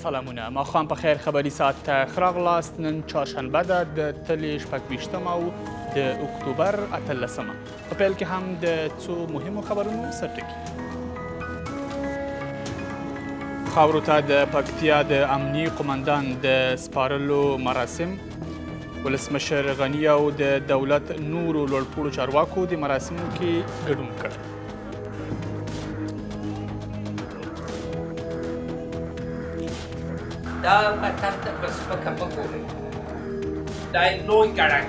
سلامونه ماښام په خیر خبري ساعت ته ښه راغلاست. نن چهارشنبه ده د تلې 26 او د اکتوبر 18. په پیل کې هم د څو مهمو خبرونو سرټکي. خاورو ته د پکتیا د امني قمندان د سپارلو مراسم. ولسمشر غني او د دولت نورو لوړپوړو چارواکو د مراسمو کې ګډون کړ. دا مطلب ته په سپکه مه ګورئ، دا یې لوی ګړنګ.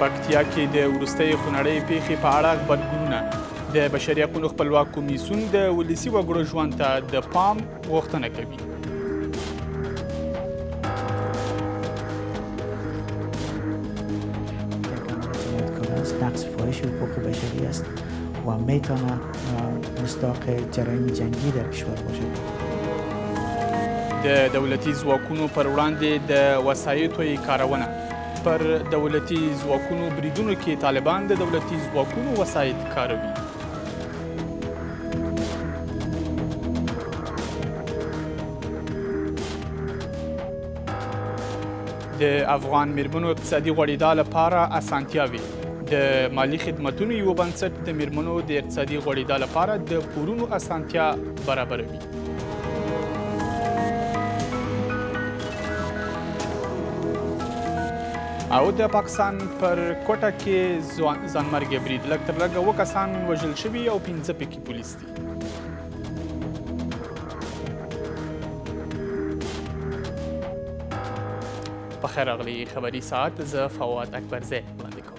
پکتیا کې د وروستۍ خونړۍ پیښې په اړه غبرګونونه. د بشري حقونو خپلواک کمیسیون د ولسي وګړو ژوند ته د پام غوښتنه کوي. نقض فاحش حقوق بشری است و میتونه مصداق جرایم جنگی در کشور باشد. د دولتي ځواکونو پر وړاندې د وسایطو کارونه. پر دولتي ځواکونو بریدونو کې طالبان د دولتي ځواکونو وسایط کاروي. د افغان میرمنو اقتصادي غوړېدا لپاره اسانتیاوې. د مالی خدمتونو یو بنسټ د میرمنو د اقتصادي غوړېدا لپاره د پورونو اسانتیا برابروي. او د پاکستان پر کوټه کې ځانمرګي برید. لږ تر لږه 7 کسان وژل شوي او 15 پکې پولیس دي. په خیر راغلی خبري ساعت زه فواد اکبرزی وړاندې کوم.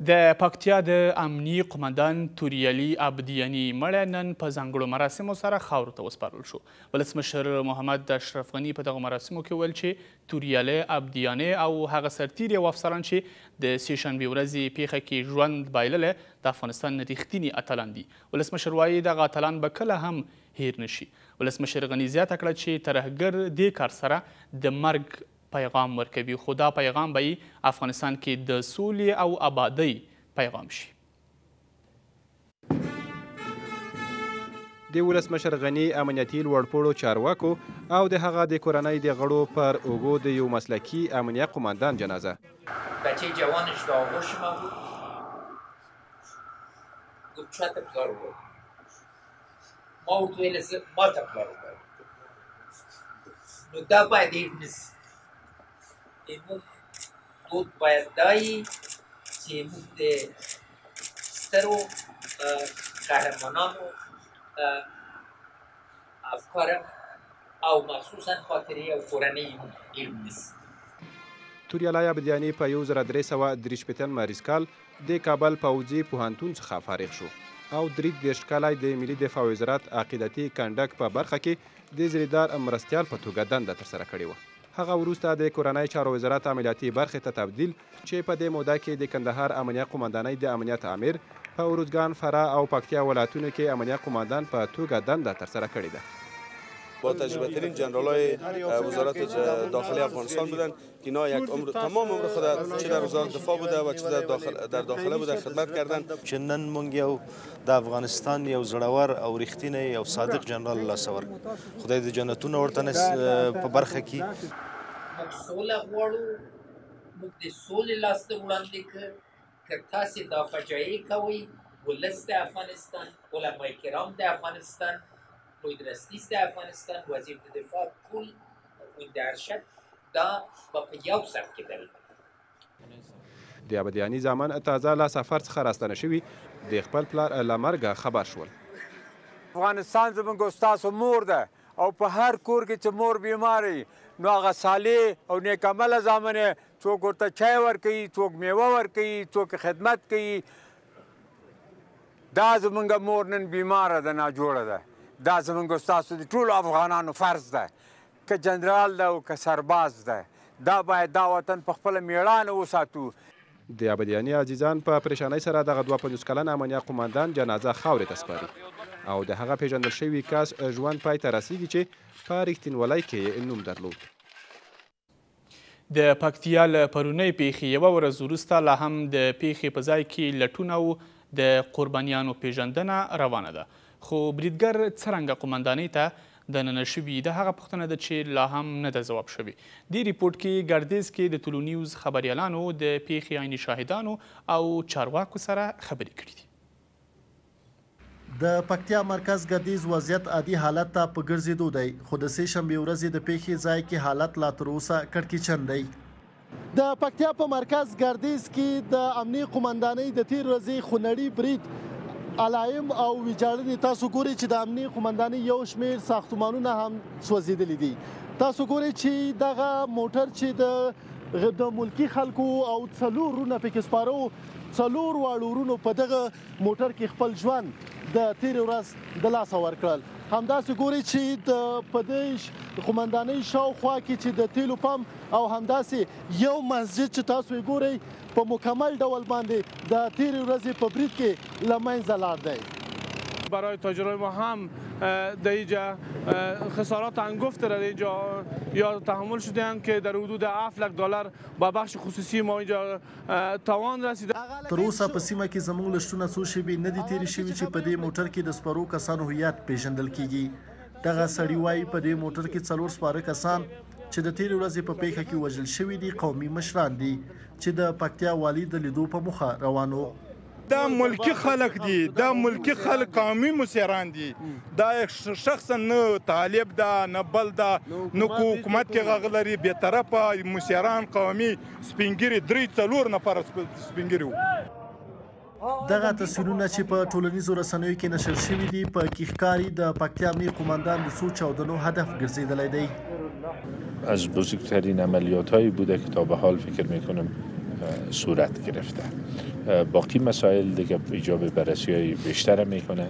د پکتیا د امني قمندان توریالي عبدیاني مړی نن په ځانګړو مراسمو سره خاورو ته وسپارل شو. ولسمشر محمد اشرف غني په دغو مراسمو کې ویل چې توریالي عبدیاني او هغه سرتیري او افسران چې د سې شنبې ورځې پیښه کې ژوند بایللی د افغانستان رښتیني اتلان دي. ولسمشر وایي دغه اتلان به کله هم هیر نشي. ولسمشر غني زیاته کړه چې ترهګر دې کار سره د مرګ پیغام ورکوي، خو دا پیغام به افغانستان کې د سولې او آبادۍ پیغام شي. د ولسمشر غني امنیتي لوړپوړو چارواکو او د هغه د کورنۍ د غړو پر اوږو د یو مسلکي امنیه قمندان جنازه. بچه جوانش به آغوش ما بود، گفت چه تا پلار بود، ما او توی لسه ما تا پلار بود. نو دا باید این نیست. ایمون دود باید دایی چې ایمون د سترو قهرمانانو افکارم او مخصوصا خاطرې او کورنۍ ایمون نیست. توریالي عبدیاني په 1363 مریض کال د کابل پوځي پوهنتون څخه فارغ شو او 33 کالی د ملي دفاع وزارت عقیدتي کنډک په برخه کې د زریدار مرستیال په توګه دنده ترسره کړې وه. هغه وروسته د کورنۍ چارو وزارت عملیاتي برخې ته تبدیل چې په دې موده کې د کندهار امنیه قمندانۍ د امنیت امیر، په اروزګان، فراه او پکتیا ولایتونو کې امنیه قمندان په توګه دنده ترسره کړې ده. با تجربه ترین جنرالای وزارت داخلی افغانستان بودن که اینا یک عمر تمام عمر خود چه در وزارت دفاع بوده و چه در داخله بوده خدمت کردن. چې نن مونږ یو د افغانستان یو زړور او رښتینی یو صادق جنرال لاسه ورکړو. خدای دې جنتونه ورته په برخه کې. موږ سوله غواړو، موږ د سولې لاسته وړاندې کړ. که تاسې دا فجایع کوئ، ولس د افغانستان، علمای کرام د افغانستان، محیط رئیس د افغانستان، وزیر دفاع، ټول د ارشد دا به په یو سر کېدل. د عبدیاني زامن تازه له سفر څخه راستنه شوي د خپل پلار له مرګه خبر شول. افغانستان زموږ ستاسو مور ده او په هر کور کې چې مور بیماري نو هغه صالح او نیک عمله زامن څوک ورته چای ورکوي، څوک میوه ورکوي، څوک خدمت کوي. دا زموږ مور نن بیماره ده، ناجوړه ده. دا زموږ ستاسو د ټولو افغانانو فرض ده، که جنرال ده او که سرباز ده. دا باید دا وطن په خپله میړانه وساتو. د عبدیاني عزیزان په پریشانۍ سره دغه 52 کلن امنیه قمندان جنازه خاورې ته سپاري او د هغه پیژندل شوي کس ژوند پای ته رسیږي چې په رښتینولۍ کې یې نوم درلود. د پکتیا له پرونۍ پیښې یوه ورځ وروسته لا هم د پیښې په ځای کې لټون او د قربانیانو پیژندنه روانه ده. خو بریدګر څرنګه قومندانۍ ته دننه شوي د هغه پوښتنه ده چې لا هم نه ده ځواب شوې. دې ریپورټ کې ګردیز کې د تولونیوز خبریالانو د پیښې عیني شاهدانو او چارواکو سره خبرې کړي دي. د پکتیا مرکز ګردیز وضعیت عادي حالت ته په ګرځېدو دی، خو د سې شنبې ورځې د پیښې ځای کې حالت لا تر اوسه کړکېچن دی. د پکتیا په مرکز ګردیز کې د امني قومندانۍ د تېر ورځې خونړي برید علایم او ویجاړنې تاسو ګورئ چې د امني قومندانۍ یو شمېر ساختمانونه هم سوځېدلي دي. تاسو ګورئ چې دغه موټر چې د ملکي خلکو او 4 ورونه پکې سپاره 4 واړه ورونو په دغه موټر کې خپل ژوند د تېرې ورځ د لاسه ورکړل. همداسې ګورئ چې په دې قومندانۍ شاوخوا کې چې د تیلو پمپ او همداسې یو مسجد چې تاسو یې ګورئ په مکمل ډول باندې د تیرې ورځې په برید کې له منځه لاړ دی. برای تاجرای ما هم در اینجا خسارات انگفت در اینجا یا تحمل شده‌اند که در حدود $7,00,000 با بخش خصوصی ما اینجا توان رسیده. تر اوسه په سیمه کې زموږ له شتونه څو شېبې نه دي تېرې شوي چې په دې موټر کې د سپرو کسانو هویت پیژندل کیږي. دغه سړي وایي په دې موټر کې 4 سپاره کسان چې د تېرې ورځې په پیښه کې وژل شوي دي قومي مشران دي چې د پکتیا والي د لیدو په موخه روان وو. دا ملکی خلق دي، دا ملکی خلق قومي مسیران دي، دا شخصا نه طالب ده نه بل ده نه حکومت کې غږ لري، بې طرفه مسیران قومي سپینګیري 3-4 نفر سپینګیري وو. دغه تصویرونه چې په ټولنیزو رسنیو کې نشر شوي دي په کې ښکاري د پکتیا امني قومندان د څو چاودنو هدف ګرځېدلی دی. از بزرگترین عملیات‌هایی بوده که تا به حال فکر می‌کنم صورت گرفته. باقی مسائل دیگه ایجاب بررسی‌های بیشتر میکنه.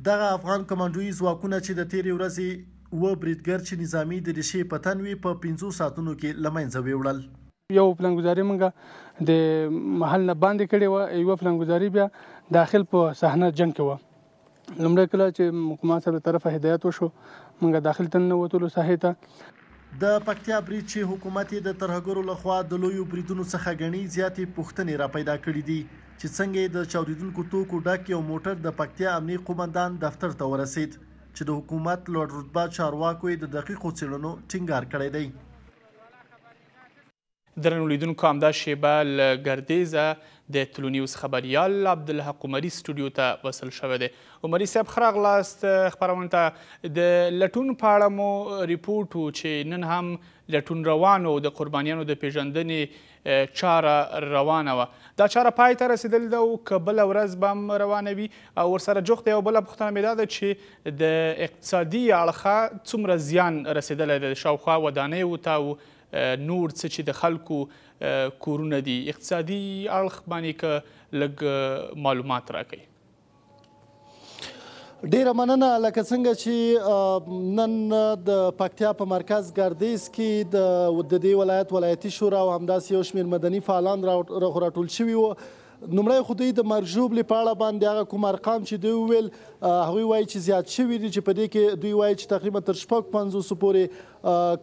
دغه افغان کمانډوي ځواکونه چې د تیرې ورځې و بریدګر چې نظامي د ریشې په تن وي په 15 ساعتونو کې له منځه ویوړل. یو پلانګزاري موږ د محل نه باندې کړې وه، یوه پلانګزاري بیا داخل په صحنه جنګ کې وه. لومړی کله چې حکومت صاحب له طرفه هدایت وشو موږ داخل ته ننوتلو ساحې ته. د پکتیا برید چې حکومت یې د ترهګرو لخوا د لویو بریدونو څخه ګڼي زیاتې پوښتنې را پیدا کړي دي چې څنګه د چاودېدونکو توکو ډک یو موټر د پکتیا امني قومندان دفتر ته ورسید چې د حکومت لوړ رتبه چارواکو یې د دقیقو څېړنو ټینګار کړی دی. درنو لیدونکو همدا شیبه له ګردیزه د تولونیوز خبریال عبدالحق عمري سټوډیو ته وصل شوی دی. عمري صاحب ښه راغلاست خپرونې ته. د لټون په اړه مو ریپورټ و چې نن هم لټون روان و، د قربانیانو د پیژندنې چاره روانه وه. دا چاره پای ته رسېدلې ده او که بله ورځ به هم روانه وي او ورسره جوخته یوه بله پوښتنه مې دا ده چې د اقتصادي اړخه څومره زیان رسېدلی دی شاوخوا ودانیو ته او نور څه چې د خلکو کورونه دي، اقتصادي اړخ باندې که لږ معلومات راکوي. ډیره مننه. لکه څنګه چې نن د پکتیا په مرکز ګردیز کې د دې ولایت ولایتي شورا او همداسې یو شمېر مدني فعالان راټول شوي وو. لومړی خو دوی د مرګ ژوبلې په اړه باندې هغه کوم ارقام چې دوی وویل هغوی وایي چې زیات شوي دي، چې په دې کې دوی وایي چې تقریبا تر 50 پورې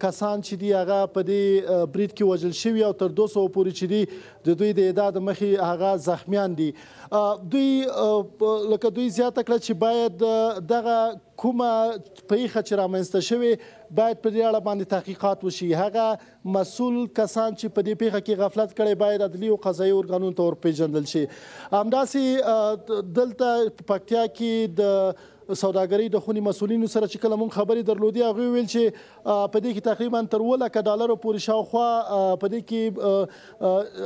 کسان چې دي هغه په دې برید کې وژل شوي او تر 200 پورې چې دي د دوی د اعداد مخې هغه زخمیان دي. دوی لکه دوی زیاته کړه چې باید دغه کومه پیښه چې رامنځته شوې باید په دې اړه باندې تحقیقات وشي. هغه مسؤل کسان چې په دې پیښه کې غفلت کړی باید عدلي او قضایي ارګانونو ته ورپېژندل شي. همداسې دلته په پکتیا کې د سوداګرۍ د خونې مسؤلینو سره چې کله موږ خبرې درلودې هغوی ویل چې په دې کې تقریبا تر $1,00,000 پورې شاوخوا په دې کې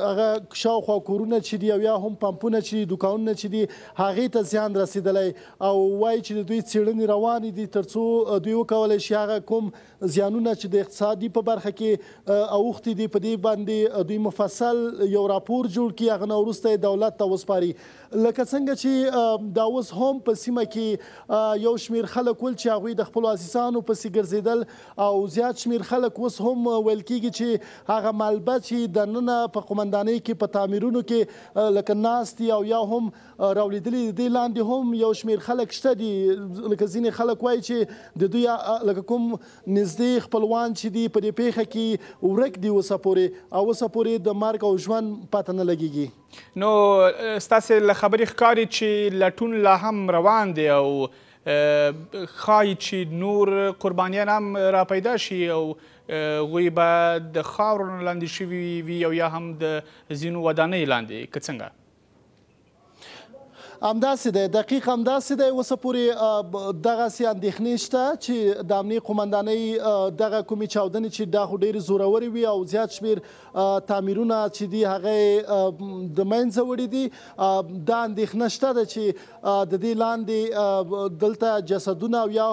هغه شاوخوا کورونه چې دي او یا هم پمپونه چې دي دوکانونه چې دي هغې ته زیان رسېدلی او وایي چې د دوی څېړنې روانې دي تر څو دوی وکولی شي هغه کوم زیانونه چې د اقتصادي په برخه کې اوښتي دي په دې باندې دوی مفصل یو راپور جوړ کړي، هغه نه وروسته یې دولت ته وسپاري. لکه څنګه چې دا اوس هم په سیمه کې یو شمېر خلک ول چې هغوی د خپلو عزیزانو پسې ګرځېدل او زیات شمېر خلک اوس هم ویل کېږي چې هغه مالبه چې دننه په قمندانۍ کې په تعمیرونو کې لکه ناست دي او یا هم راولیدلي د دې لاندې هم یو شمېر خلک شته دي لکه ځینې خلک وایي چې د دوی لکه کوم نږدې خپلوان چې دي په دې پیښه کې ورک دي اوسه پورې او اوسه پورې د مرګ او ژوند پته نه لګېږي. نو ستاسې له خبرې ښکاري چې لټون لا هم روان دی او ښایي چې نور قربانیان هم راپیدا شي او هغوی به د خاورو نه لاندې شوي وي او یا هم د ځینو ودانیو لاندې که څنګه؟ همداسې دی دقیق همداسې دی اوسه پورې دغسې اندېښنې شته چې د امنیې قمندانۍ دغه کومې چاودنې چې دا خو ډېرې زورورې وي او زیات شمېر تعمیرونه چې دي هغه یې د منځه وړي دي. دا اندېښنه شته ده چې د دې لاندې دلته جسدونه او یا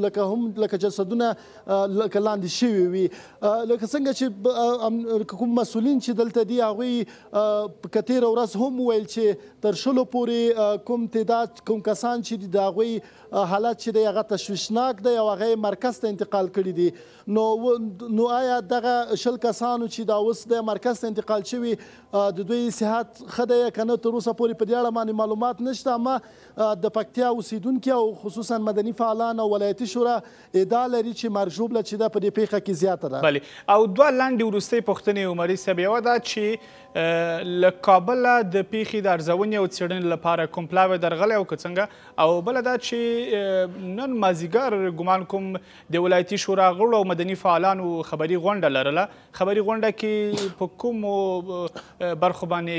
لکه جسدونه لکه لاندې شوي وي لکه څنګه چې کوم مسؤلین چې دلته دي هغوی که تېره ورځ هم وویل چې تر شلو پورې کوم تعداد کوم کسان چې دي د هغوی حالت چې دی هغه تشویشناک دی او هغه یې مرکز ته انتقال کړي دي. نو آیا دغه شل کسانو چې دا اوس د مرکز ته انتقال شوي د دوی صحت ښه دی که نه تر اوسه پورې په دې اړه باندې معلومات نشته. اما د پکتیا اوسیدونکي او خصوصا مدني فعالان او ولایتي شورا ادعا لري چې مرګ ژوبله چې ده په دې پیښه کې زیاته ده. بلې او دوه لنډې وروستۍ پوښتنې عمري صاحب یوه ده چې له کابله د پیښې د ارزونې او څېړنې لپاره کوم پلاوی درغلی او که څنګه او بله دا چې نن مازدیګر ګمان کوم د ولایتي شورا غړو او مدني فعالانو خبري غونډه لرله. خبري غونډه کې په کومو برخو باندې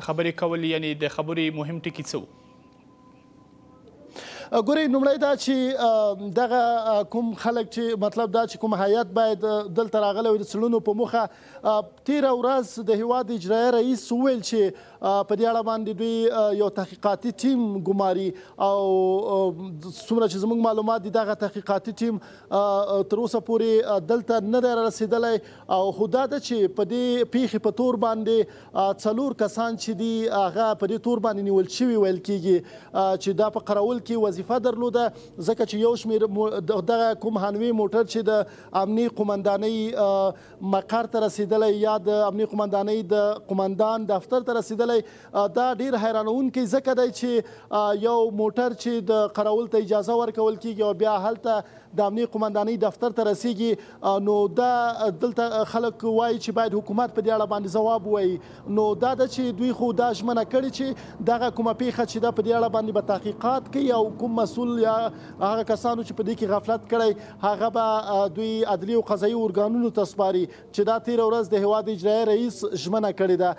خبرې کول یعنی د خبرې مهم ټکي څه وو؟ ګورئ لومړی دا چې دغه کوم خلک چې مطلب دا چې کوم هیات باید دلته راغلی وي د څېړنو په موخه تېره ورځ د هېواد اجرایه رئیس وویل چې په دې اړه باندې دوی یو تحقیقاتي ټیم ګماري او څومره چې زموږ معلومات دي دغه تحقیقاتي ټیم تر اوسه پورې دلته نه دی رارسېدلی او خو دا ده چې په دې پیښې په تور باندې 4 کسان چې دي هغه په دې تور باندې نیول شوي ویل کېږي چې دا په قرول کې وظیفه درلوده ځکه چې یو شمېر دغه کوم هانوي موټر چې د امنیې قمندانۍ مقر ته رسېدلی یا د امنیې قمندانۍ د قمندان دفتر ته رسېدلی دا ډېر حیرانونکی ځکه دی چې یو موټر چې د قرول ته اجازه ورکول کېږي او بیا هلته د امنیې قمندانۍ دفتر ته رسیږي نو دا دلته خلک وایي چې باید حکومت په دې اړه باندې ځواب ووایي. نو دا ده چې دوی خو دا ژمنه کړې چې دغه کومه پیښه چې ده په دې اړه باندې به تحقیقات کوي او کوم مسؤل یا هغه کسانو چې په دې کې غفلت کړی هغه به دوی عدلي او قضایي ارګانونو ته سپاري چې دا تېره ورځ د هېواد اجرایه رئیس ژمنه کړې ده.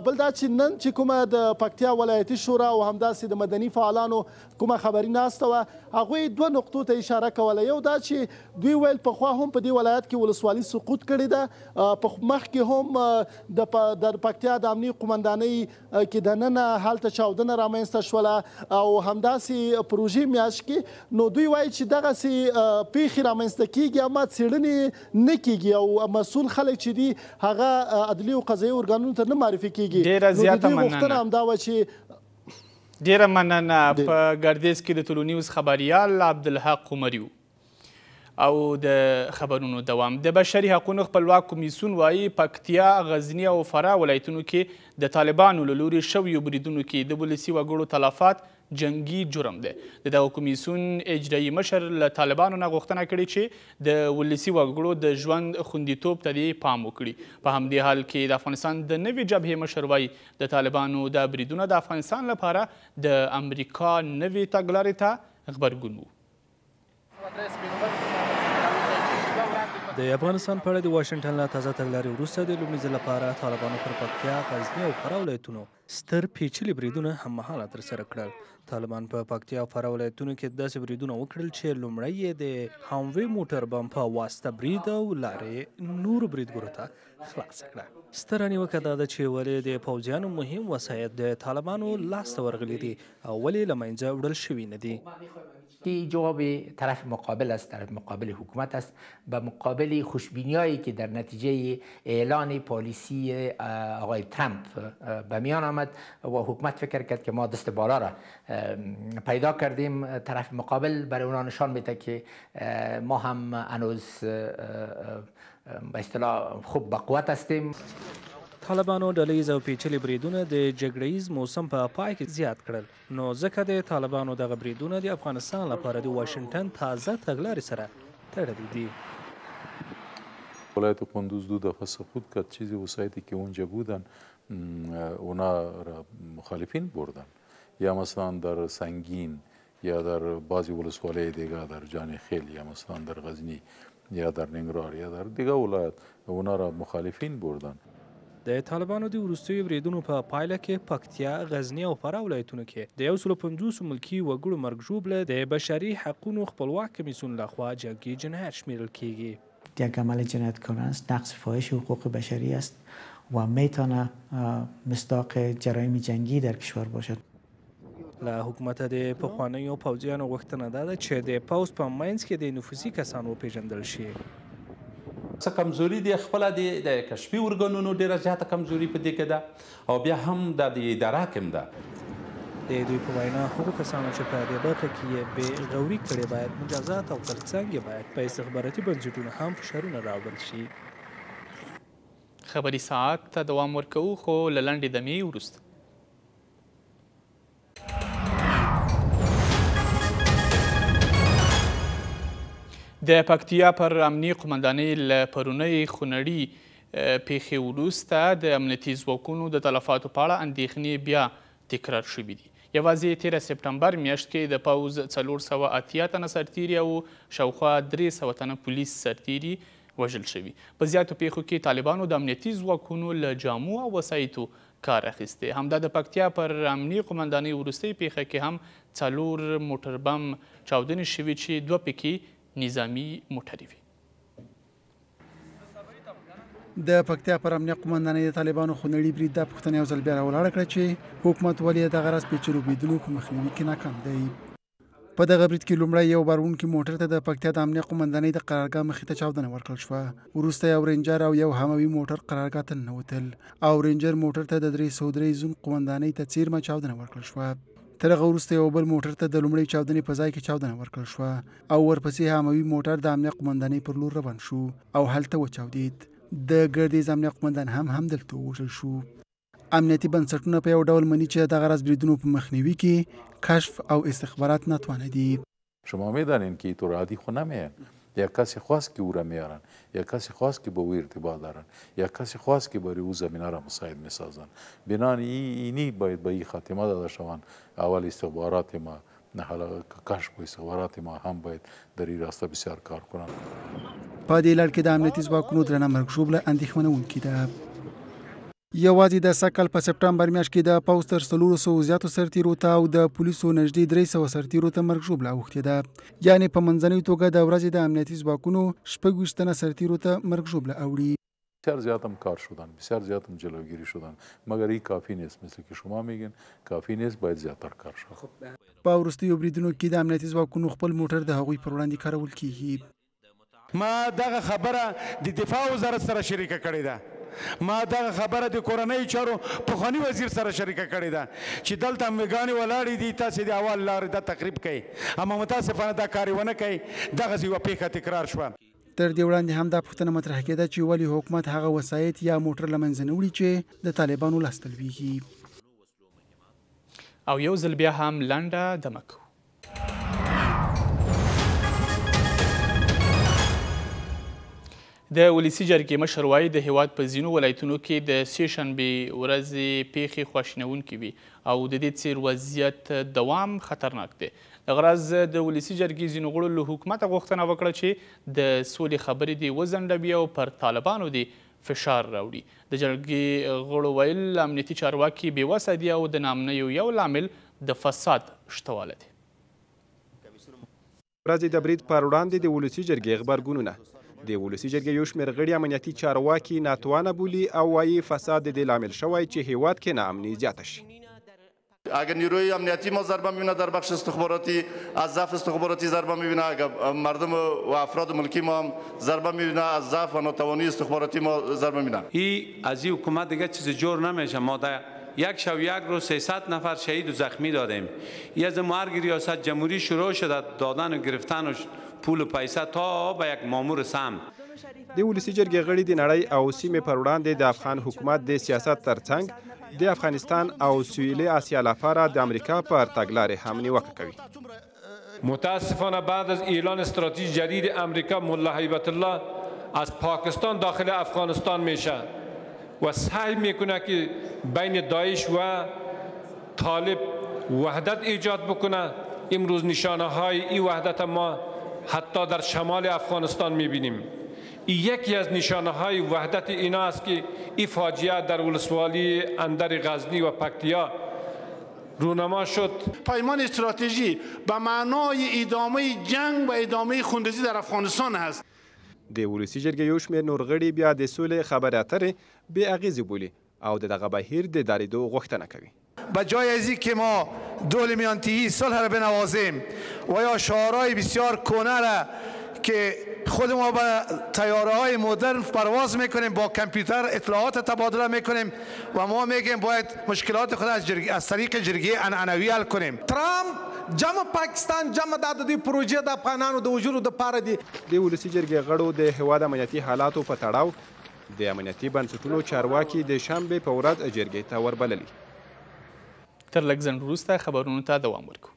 بل دا چې نن چې کومه د پکتیا ولایتي شورا او همداسې د مدني فعالانو کومه خبري ناسته وه هغوی 2 نقطو ته اشاره کوله. یو دا چې دوی ویل پخوا هم په دې ولایت کې ولسوالي سقوط کړې ده مخکې هم د پکتیا د امنیې قمندانۍ کې دننه هلته چاودنه رامنځته شوله او همداسې پروژې میاشت کې نو دوی وایي چې دغسې پیښې رامنځته کېږي اما څېړنې نه کېږي او مسؤل خلک چې دي هغه عدلي او قضایي ارګانونو ته نه معرفي کېږي. ډېره زیاته غوښتنه همدا وه چې ډېره مننه. په ګردیز کې د ټولونیوز خبریال عبدالحق عمري او د خبرونو دوام. د بشري حقونو خپلواک کمیسیون وایي پکتیا، غزني او فراه ولایتونو کې د طالبانو له لوري شویو بریدونو کې د ولسي وګړو تلفات جنگي جرم دی. د دغه کمیسیون اجرایي مشر له طالبانو نه غوښتنه کړې چې د ولسي وګړو د ژوند خوندیتوب ته دې پام وکړي. په همدې حال کې د افغانستان د نوې جبهې مشر وایي د طالبانو دا بریدونه د افغانستان لپاره د امریکا نوې تګلارې ته غبرګون وو. د افغانستان په اړه د واشنګټن له تازه تګلارې وروسته د لومړي ځل لپاره طالبانو پر پکتیا، غزني او فراه ولایتونو ستر پیچلي بریدونه هممهاله ترسره کړل. طالبان په پکتیا او فراه ولایتونو کې داسې بریدونه وکړل چې لومړی یې د هاموي موټر بم په واسطه برید او لارې نورو بریدګرو ته خلاصه کړه. ستره نیوکه دا ده چې ولې د پوځیانو مهم وسایط د طالبانو لاسته ورغلي دي او ولې له منځه وړل شوي نه دي. که جواب طرف مقابل است، طرف مقابل حکومت است، به مقابل خوشبینیایی که در نتیجه اعلان پالیسی آقای ترامپ به میان آمد و حکومت فکر کرد که ما دست بالا را پیدا کردیم. طرف مقابل برای اونا نشان میده که ما هم هنوز به اصطلاح خوب به قوت هستیم. طالبانو ډلهییز او پیچلي بریدونه د جګړهیز موسم په پای کې زیات کړل، نو ځکه د طالبانو دغه بریدونه د افغانستان لپاره د واشنگټن تازه تګلارې سره تړلي دي. ولایت قندوز 2 دفعه سقوط کرد. چیزی وسایتی که اونجا بودن اونا را مخالفین بردن، یا مثلا در سنگین یا در بعضی ولسوالی دیگه در جان خیل یا مثلا در غزنی یا در ننگرهار یا در دیگه ولایت اونا را مخالفین بردن. د طالبانو د وروستیو بریدونو په پایله کې پکتیا، غزنی او فراه ولایتونو کې د 150 ملکي وګړو مرګ ژوبله د بشري حقوقو خپلواک کمیسیون لخوا جنگی جنایت شمیرل کیږي. یک عمل جنایتکارانه است، نقض فاحش حقوق بشری است و میتونه مصداق جرایم جنگی در کشور باشد. له حکومت د پخوانیو پوځیانو غوښتنه ده چې د پوځ په منځ کې د نفوذي کسانو وپېژندل شي. څه کمزوري دی خپله د کشفي ارګانونو ډېره زیاته کمزوري په دې کې ده او بیا هم د اداره کې هم ده. د دوی په وینا هغو کسانو چې په دې برخه کې یې بې غوري کړې باید مجازات او ترڅنګ یې باید په استخباراتي بنسټونو هم فشارونه راوړل شي. خبري ساعت ته دوام ورکوو، خو له لنډې دمې وروسته. د پکتیا پر امنیي قمندانۍ له پرونۍ خونړي پیښې وروسته د امنیتي ځواکونو د تلفاتو په اړه اندېښنې بیا تکرار شوي دي. یوازې 13 سپټمبر میاشت کې د پوځ 480 تنه سرتیري او شاوخوا 300 تنه پولیس سرتیري وژل شوي. په زیاتو پیښو کې طالبانو د امنیتي ځواکونو له جامو او وسایطو کار اخیستی. همدا د پکتیا پر امنیي قمندانۍ وروستۍ پیښه کې هم 4 موټر بم چاودنې شوي چې 2 پکې نظامی موټرې وي. د پکتیا پر امنیه قمندانۍ د طالبانو خونړي برید دا پوښتنه یو ځل بیا راولاړه کړه چې حکومت ولې دغه راز پیچلو بریدونو په مخنیوي کې ناکام دی. په دغه برید کې لومړی یو باروونکي موټر ته د پکتیا د امنیه قمندانۍ د قرارګاه مخې ته چاودنه ورکړل شوه. وروسته یو رینجر او یو هموي موټر قرارګاه ته ننوتل او رینجر موټر ته د 303 زون قمندانۍ ته څیرمه چاودنه ورکړل شوه. تر هغه وروسته یو بل موټر ته د لومړۍ چاودنې په ځای کې چاودنه ورکړل شوه او ورپسې هموي موټر د امنیه قمندانۍ پر لور روان شو او هلته وچاودید. د ګردیز امنیه قمندان هم همدلته ووژل شو. امنیتي بنسټونه په یو ډول مني چې دغه راز بریدونو په مخنیوي کې کشف او استخبارات ناتوانه دي. شما میدانین که اینطور عادی خو نمیان. یک کسی خواست که او را میارن، یک کسی خواست که با او ارتباط دارن، یک کسی خواست که برای او زمینه را مساعد میسازن. بنان اینی باید به این خاتمه داده شوند. اول استخبارات ما حالا کشف و استخبارات ما هم باید در این راسته بسیار کار کنند. په دې لړ کې د امنیتي ځواکونو درنه مرګ ژوبله اندېښمنوونکې ده. یوازې د سږ کال په سپټمبر میاشت کې د پوځ تر 400 زیاتو سرتیرو ته او د پولیسو نږدې 300 سرتیرو ته مرګ ژوبله اوښتې ده. یعنې په منځنۍ توګه د ورځې د امنیتي ځواکونو 26 تنه سرتیرو ته مرګ ژوبله اوړي. بسیار زیاد هم کار شدن، بسیار زیاد هم جلوگیری شدن، مگر این کافی نیست. مثل که شما میگین کافی نیست، باید زیاتر کار شد. په وروستیو بریدونو کې د امنیتي ځواکونو خپل موټر د هغوی پر وړاندې کارول کیږي. ما دغه خبره د دفاع وزارت سره شریکه کړې ده. ما دغه خبره د کورنۍ چارو پخواني وزیر سره شریکه کړې ده چې دلته امویګانې ولاړې دي، تاسې د اول لارې دا تقریب کوئ، اما متاسفانه دا کار ونه کوي. دغسې یوه پیښه تکرار شوه. تر دې وړاندې هم دا پوښتنه مطرح کېده چې ولې حکومت هغه وسایط یا موټر له منځه نه وړي چې د طالبانو لاسته لویږي. او یو ځل بیا هم لنډه دمه کوو. د ولسي جرګې مشر وایي د هیواد په ځینو ولایتونو کې د سې شنبې ورځې پیښې خواشینونکې وي او د دې څېر وضعیت دوام خطرناک دی. دغه راز د ولسي جرګې ځینو غړو له حکومته غوښتنه وکړه چې د سولې خبرې دې وځنډوي او پر طالبانو دې فشار راوړي. د جرګې غړو ویل امنیتي چارواکي بېوسه دي او د ناامنیو یو لامل د فساد شتواله دی. ورځې د برید پر وړاندې د ولسي جرګې غبرګونونه. د ولسي جرګې یو شمېر غړي امنیتي چارواکي ناتوانه بولي او وایي فساد د دې لامل شوی چې هیواد کې ناامني زیاته شي. اگر نیروی امنیتی ما ضربه میبینه در بخش استخباراتی از ضعف استخباراتی ضربه میبینه، اگر مردم و افراد ملکی ما هم ضربه میبینه از ضعف و ناتوانی استخباراتی ما ضربه میبینه. این از این حکومت دیگه چیز جور نمیشه. ما در یک شب یک روز 300 نفر شهید و زخمی دادیم. این از مرگ ریاست جمهوری شروع شده دادن و گرفتن و پول و پیسه تا به یک مامور سم. د ولسي جرګې غړي د نړۍ او سیمې پر وړاندې د افغان حکومت د سیاست ترڅنګ د افغانستان او سویلي آسیا لپاره د امریکا پر تګلارې هم نیوکه کوي. متاسفانه بعد از اعلان استراتژی جدید امریکا ملا هیبت الله از پاکستان داخل افغانستان میشه و سعی میکنه که بین داعش و طالب وحدت ایجاد بکنه. امروز نشانه های این وحدت ما حتی در شمال افغانستان میبینیم. یکی از نشانه های وحدت اینا است که این فاجعه در ولسوالی اندر غزنی و پکتیا رونما شد. پیمان استراتژی به معنای ادامه جنگ و ادامه خونریزی در افغانستان است. د ولسي جرګې یو شمېر نور غړي بیا د سولې خبرې اترې بې اغېزې بولي او د دغه بهیر د دریدو غوښتنه کوي. به جای از اینکه ما دول میانتهی صلح را بنوازیم و یا شعارهای بسیار کهنه را که خود ما با طیاره های مدرن پرواز میکنیم، با کامپیوتر اطلاعات تبادله میکنیم و ما میگیم باید مشکلات خود از طریق جرګې عنعنوي حل کنیم. ترامپ جمع پاکستان جمع د دې پروژې د افغانانو د وژلو دپاره دي. د ولسي جرګې غړو د هیواد امنیتي حالاتو په تړاو د امنیتي بنسټونو چارواکي د شنبې په ورځ جرګې ته وربللي. تر لږ ځنډ وروسته خبرونو ته دوام ورکوو.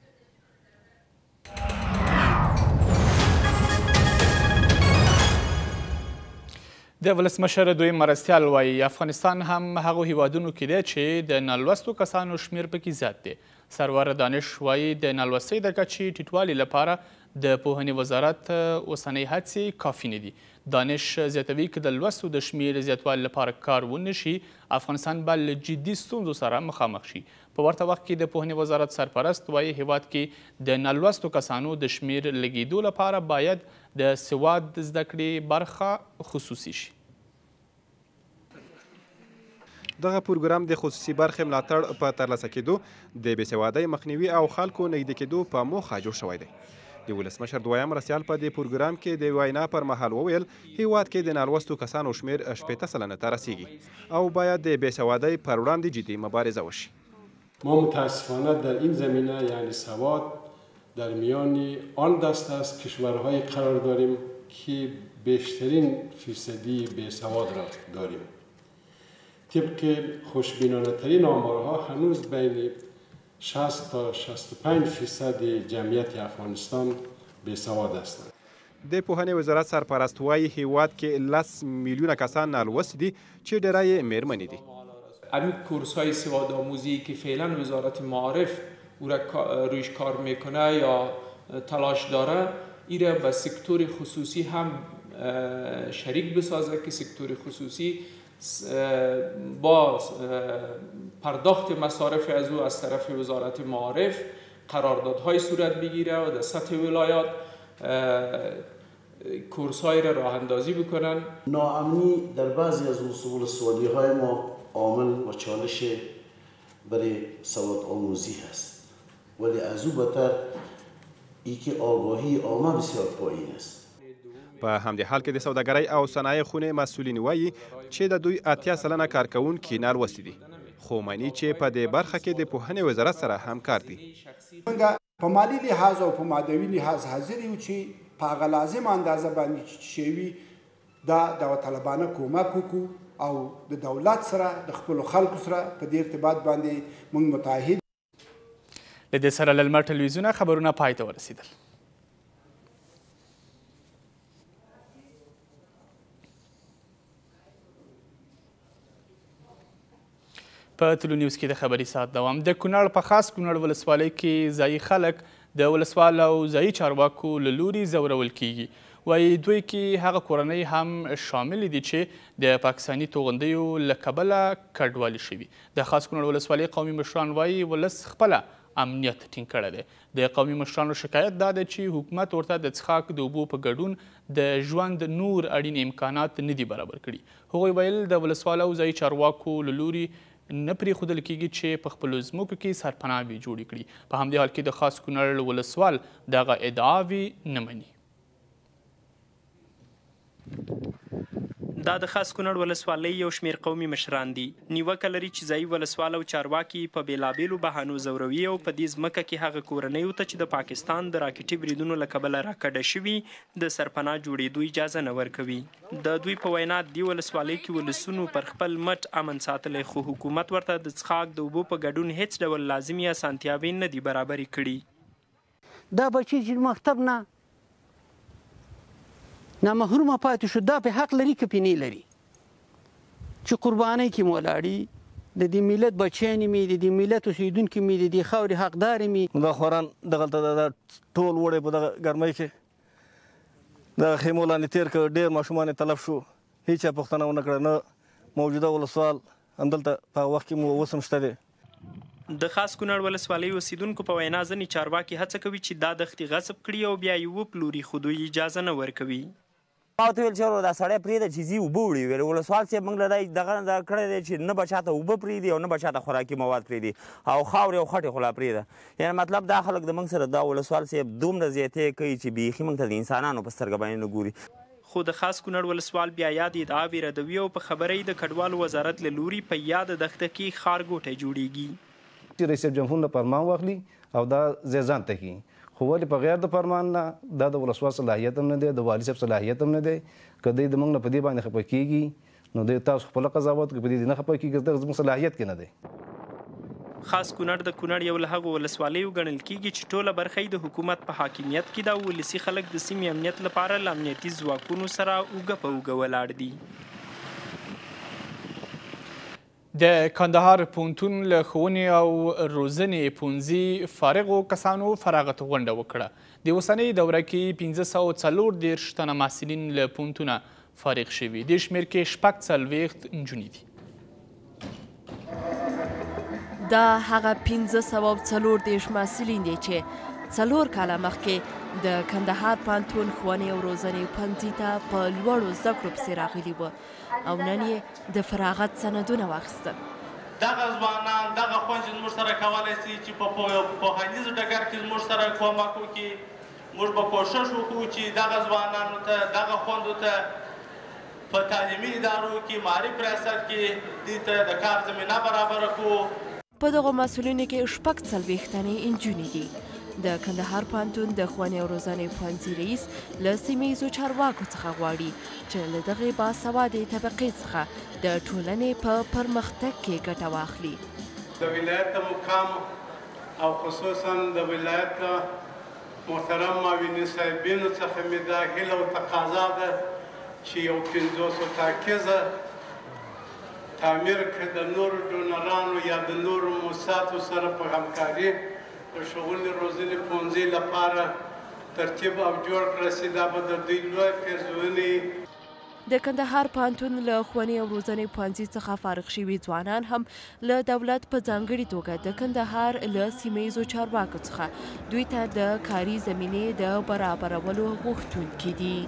د ولسمشر دویم مرستیال وایي افغانستان هم هغو هیوادونو کې دی چې د نالوستو کسانو شمیر پکې زیات دی. سرور دانش وایي د نالوستۍ د کچې ټیټوالي لپاره د پوهنې وزارت اوسنۍ هڅې کافي نه دي. دانش زیاتوي که د لوستو د شمیر زیاتوالي لپاره کار ونه شي افغانستان به له جدي ستونزو سره مخامخ شي. په ورته وخت کې د پوهنې وزارت سرپرست وایي هیواد کې د نالوستو کسانو د شمیر لږېدو لپاره باید د سواد زده کړې برخه خصوصي شي. دغه پروګرام د خصوصي برخې ملاتړ په ترلاسه کېدو د بېسوادۍ مخنیوي او خلکو نږدې کېدو په موخه جوړ شوی دی. د ولسمشر دویم مرستیال په دې پروګرام کې د وینا پر مهال وویل هیواد کې د نالوستو کسانو شمیر 80 سلنه ته رسیږي او باید د بېسوادۍ پر وړاندې جدي مبارزه وشي. ما متاسفانه در این زمینه یعنی سواد در میان آن دسته از کشورهای قرار داریم که بیشترین فیصدی بیسواد را داریم. طبق خوشبینانه ترین آمارها هنوز بین 60 تا 65% جمعیت افغانستان بیسواد هستند. د پوهنې وزارت سرپرست وایي هیواد کې 10 میلیونه کسان نالوست دي چې ډیری یې میرمنې دي. همین کورس های سواد آموزی که فعلا وزارت معارف او را رویش کار میکنه یا تلاش داره ایره به سکتور خصوصی هم شریک بسازه که سکتور خصوصی با پرداخت مصارف از او از طرف وزارت معارف قراردادهای صورت بگیره و در سطح ولایات کورس‌های را راه اندازی بکنن. ناامنی در بعضی از ولسوالی‌های ما عامل و چالش برای سواد آموزی هست ولی از او بهتر ای که آگاهی عامه بسیار پایین است. په همدې حال کې د سوداګرۍ او صنایع خونې مسؤلین وایي چې د دوی 80 سلنه کارکوونکي نالوستي دي خو مني چې په دې برخه کې د پوهنې وزارت سره همکار دي. موږ په مالي لحاظ او په مادوي لحاظ حاضر یو چې په هغه لازم اندازه باندې شوي دا داوطلبانه کومک وکړو او د دولت سره د خپلو خلکو سره په دې ارتباط باندې موږ متعهد. له دې سره له لمر ټلویزیونه خبرونه پای ته ورسېدل. په تلونیوز کې د خبري ساعت دوام د کونړ په خاص کونړ ولسوالۍ کې ځایي خلک د ولسوال او ځایي چارواکو له لوري ځورول کیږي. وایي دوی کې هغه کورنۍ هم شامل دي چې د پاکستاني توغندیو له کبله کډوالي شوي. د خاص کونړ ولسوالۍ قومي مشران وایي ولس خپله امنیت ټینګ کړی دی. د قومي مشرانو شکایت دا دی چې حکومت ورته د څښاک د اوبو په ګډون د ژوند نور اړین امکانات نه دي برابر کړي. هغوی ویل د ولسوال او ځایي چارواکو له لوري نه پرېښودل کېږي چې په خپلو ځمکو کې سرپناهوې جوړې کړي. په همدې حال کې د خاص کونړ ولسوال دغه ادعاوې نه مني. دا د خاص کونړ ولسوالۍ یو شمېر قومي مشران دي. نیوکه لري چې ځایي ولسوال او چارواکي په بېلابېلو بهانو ځوروي او په دې ځمکه کې هغه کورنیو ته چې د پاکستان د راکټي بریدونو له کبله راکډه شوي د سرپناه جوړېدو اجازه نه ورکوي. د دوی په وینا دې ولسوالۍ کې ولسونو پر خپل مټ امن ساتلی، خو حکومت ورته د څښاک د اوبو په ګډون هیڅ ډول لازمي اسانتیاوې نه دي برابرې کړي. دا بچی چې مکتب نه نامحرومه پاتې شو، دا په حق لري که پې نه لري چې قربانۍ کې مو ولاړي، د دې ملت بچیانې مې، د دې ملت اوسېدونکي مې، د دې خاورې حقدارې مې. دا خواران دغلته د ټول وړی په دغه ګرمۍ کې دغه خیمو لاندې تېر کړ، ډېر ماشومان یې تلف شو، هېچا پوښتنه ونه کړه. نه موجوده ولسوال همدلته په هغه وخت کې مو اوس هم شته دی. د خاص کونړ ولسوالۍ اوسیدونکو په وینا ځینې چارواکي هڅه کوي چې دا دښتې غصب کړي او بیا یې وپلوري، خو دوی اجازه نه ورکوي. ما ورته ویل چې دا سړی پرېږده چې ځي اوبه وړي. ویل ولسوال صاحب موږ له دغه نه کړی دی چې نه به چاته اوبه پرېږدي او نه به چاته خوراکي مواد پرېږدي او خاورې او خټې خو لا پرېږده. یعنې مطلب دا خلک د موږ سره دا ولسوال صاحب دومره زیاتې کوي چې بیخي موږ ته د انسانانو په سترګه باندې نه ګوري. خو د خاص کونړ ولسوال بیا یاد ادعاوې ردوي او په خبره یې د کډوالو وزارت له لوري په یاده دښته کې ښارګوټی جوړیږي. چې رئیس جمهور نه فرمان واخلي او دا ځای ځان ته کړي، خو ولې په غیر د فرمان نه؟ دا د ولسوال صلاحیت هم نه دی، د والي صاحب صلاحیت هم نه دی. که دوی د موږ نه په دې باندې خفه کېږي نو دوی تاسو خپله قضاوت کړئ، په دې نه خفه کېږي دغه زموږ صلاحیت کې نه دی. خاص کونړ د کونړ یو له هغو ولسوالیو ګڼل کېږي چې ټوله برخه یې د حکومت په حاکمیت کې ده او ولسي خلک د سیمې امنیت لپاره له امنیتي ځواکونو سره اوږه په اوږه ولاړ دي. د کندهار پوهنتون له ښوونې او روزنې پوهنځي فارغو کسانو فراغت غونډه وکړه. د اوسنۍ دوره کې 540 تنه محصلین له پوهنتونه فارغ شوي. دې شمېر کې 46 نجونې دي. دا هغه 540 محصلین دي چې 4 کاله مخکې د کندهار پوهنتون ښوونې او روزنې پوهنځي ته په لوړو زده کړو پسې راغلي وو او نن یې د فراغت سندونه واخیستل. دغه ځوانان دغه خوند چې زموږ سره کولی شي چې په پوهنیز ډګر کې زموږ سره کومک وکړي. موږ به کوښښ وکړو چې دغه ځوانانو ته دغه خوندو ته په تعلیمي ادارو کې معرف ریاست کې دې ته د کار زمینه برابره کړو. په دغو مسؤلینو کې 46 تنې نجونې دي. د کندهار پوهنتون د ښوونې او روزنې پوهنځي رئیس له سیمه ییزو چارواکو څخه غواړي چې له دغې باسوادې طبقې څخه د ټولنې په پرمختګ کې ګټه واخلي. د ولایت د مقام او خصوصا د ولایت محترم معاونین صاحبینو څخه مې دا هیله او تقاضا ده چې یو 500 تاکیزه تعمیر کړي د نورو ډونرانو یا د نورو موسساتو سره په همکاري د ښوونې روزنې پوهنځي لپاره ترتیب او جوړ کړی شي. دا به د دوی لویه پیرزونې. د کندهار پوهنتون له ښوونې او روزنې پوهنځي څخه فارغ شوي ځوانان هم له دولت په ځانګړې توګه د کندهار له سیمه ییزو چارواکو څخه دوی ته د کاري زمینې د برابرولو غوښتونکي دي.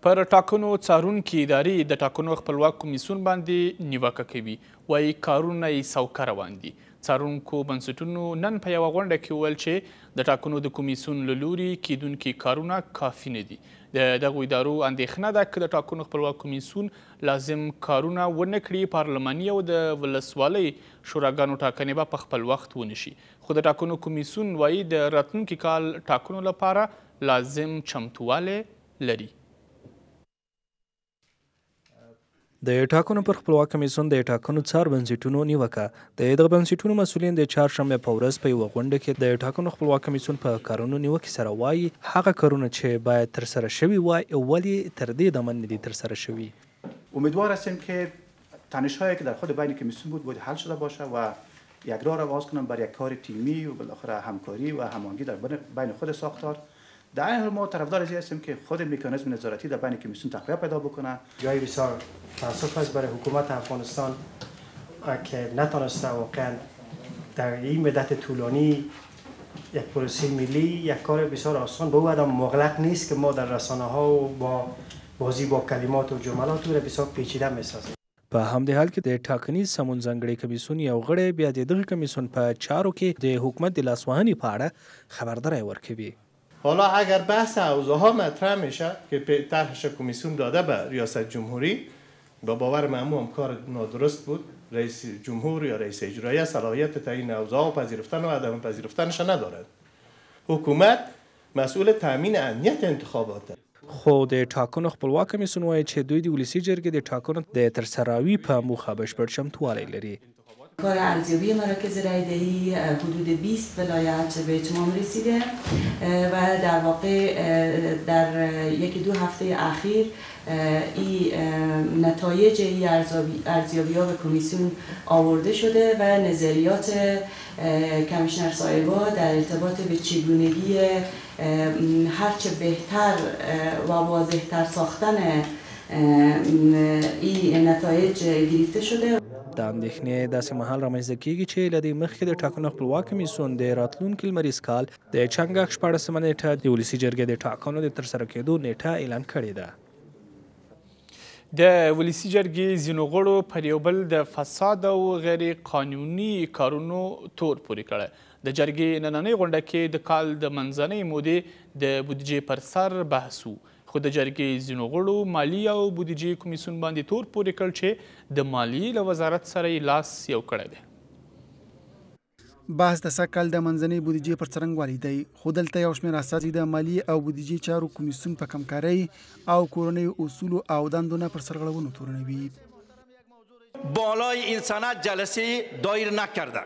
پر ټاکنو څارونکي ادارې د ټاکنو خپلواک کمیسیون باندې نیوکه کوي. وایي کارونه یې سوکه روان دي. څارونکو بنسټونو نن په یوه غونډه کې وویل چې د ټاکنو د کمیسیون له لوري کیدونکي کارونه کافي نه دي. د دغو ادارو اندېښنه ده که د ټاکنو خپلواک کمیسیون لازم کارونه ونه کړي، پارلماني او د ولسوالۍ شوراګانو ټاکنې به په خپل وخت ونه شي. خو د ټاکنو کمیسیون وایي د راتلونکي کال ټاکنو لپاره لازم چمتووالی لري. د ټاکنو پر خپلواک کمیسیون د ټاکنو څار بنسټونو نیوکه. د دغه بنسټونو مسؤلین د چهارشنبې په ورځ په یوه غونډه کې د ټاکنو خپلواک کمیسیون په کارونو نیوکې سره وایي هغه کارونه چې باید ترسره شوي وای ولې تر دې دمه نه دي ترسره شوي. امیدوار هستیم که تنش‌هایی که در خود بین کمیسیون بود حل شده باشه و یک راه را باز کنم برای یک کار تیمی و بالاخره همکاری و هماهنگی در بین خود ساختار. در این حال ما طرفدار ازی هستیم که خود مکانیزم نظارتی در بین کمیسیون تقویت پیدا بکنه. جای بسیار تأسف است برای حکومت افغانستان که نتونسته واقعا در این مدت طولانی یک پروسه ملی یک کار بسیار آسان به او آدم مغلق نیست که ما در رسانه ها و با بازی با کلمات و جملات او را بسیار پیچیده می‌سازیم. په همدې حال کې د ټاکنیز سمون ځانګړي کمیسیون یو غړی بیا د دغه کمیسیون په چارو کې د حکومت د لاسوهنې په اړه خبرداری ورکوي. حالا اگر بحث حوزه‌ها مطرح میشه که طرحش کمیسیون داده به ریاست جمهوری، با باور من هم کار نادرست بود. رئیس جمهور یا رئیس اجرایی صلاحیت تعیین حوزه‌ها و پذیرفتن و عدم پذیرفتنش ندارد. حکومت مسئول تامین امنیت انتخاباته. خو د ټاکنو خپلواک کمیسیون وایي چې دوی د ولسي جرګې د ټاکنو د ترسراوي په موخه بشپړ چمتووالی لري. کار ارزیابی مراکز رایدهی حدود 20 ولایت به اتمام رسیده و در واقع در یکی دو هفته اخیر این نتایج این ارزیابی ها به کمیسیون آورده شده و نظریات کمیشنر صاحبا در ارتباط به چگونگی هرچه بهتر و واضحتر ساختن این نتایج گرفته شده. د اندېښنې داسې مهال رامنځته کیږي چې له دې مخکې د ټاکنو خپلواک کمیسیون د راتلونکي لمریز کال د چنګاښ 14مه نیټه د ولسي جرګې د ټاکنو د ترسره کېدو نیټه اعلان کړې ده. د ولسي جرګې ځینو غړو پر یو بل د فساد او غیر قانوني کارونو تور پورې کړی. د جرګې نننۍ غونډه کې د کال د منځنۍ مودې د بودیجې پر سر بحث و، خو د جرګې ځینو غړو مالی او بودیجې کمیسیون باندې تور پورې کړ چې د مالیې له وزارت سره یې لاس یو کړی دی. بحث د سږ کال د منځنۍ بودیجې پر څرنګوالي دی، خو دلته یو شمېر اساسي د مالیې او بودیجې چارو کمیسیون په کمکارۍ او کورنیو اصولو او دندو نه پر سرغړونو تورنوي. بالای این سند جلسه دایر نکرده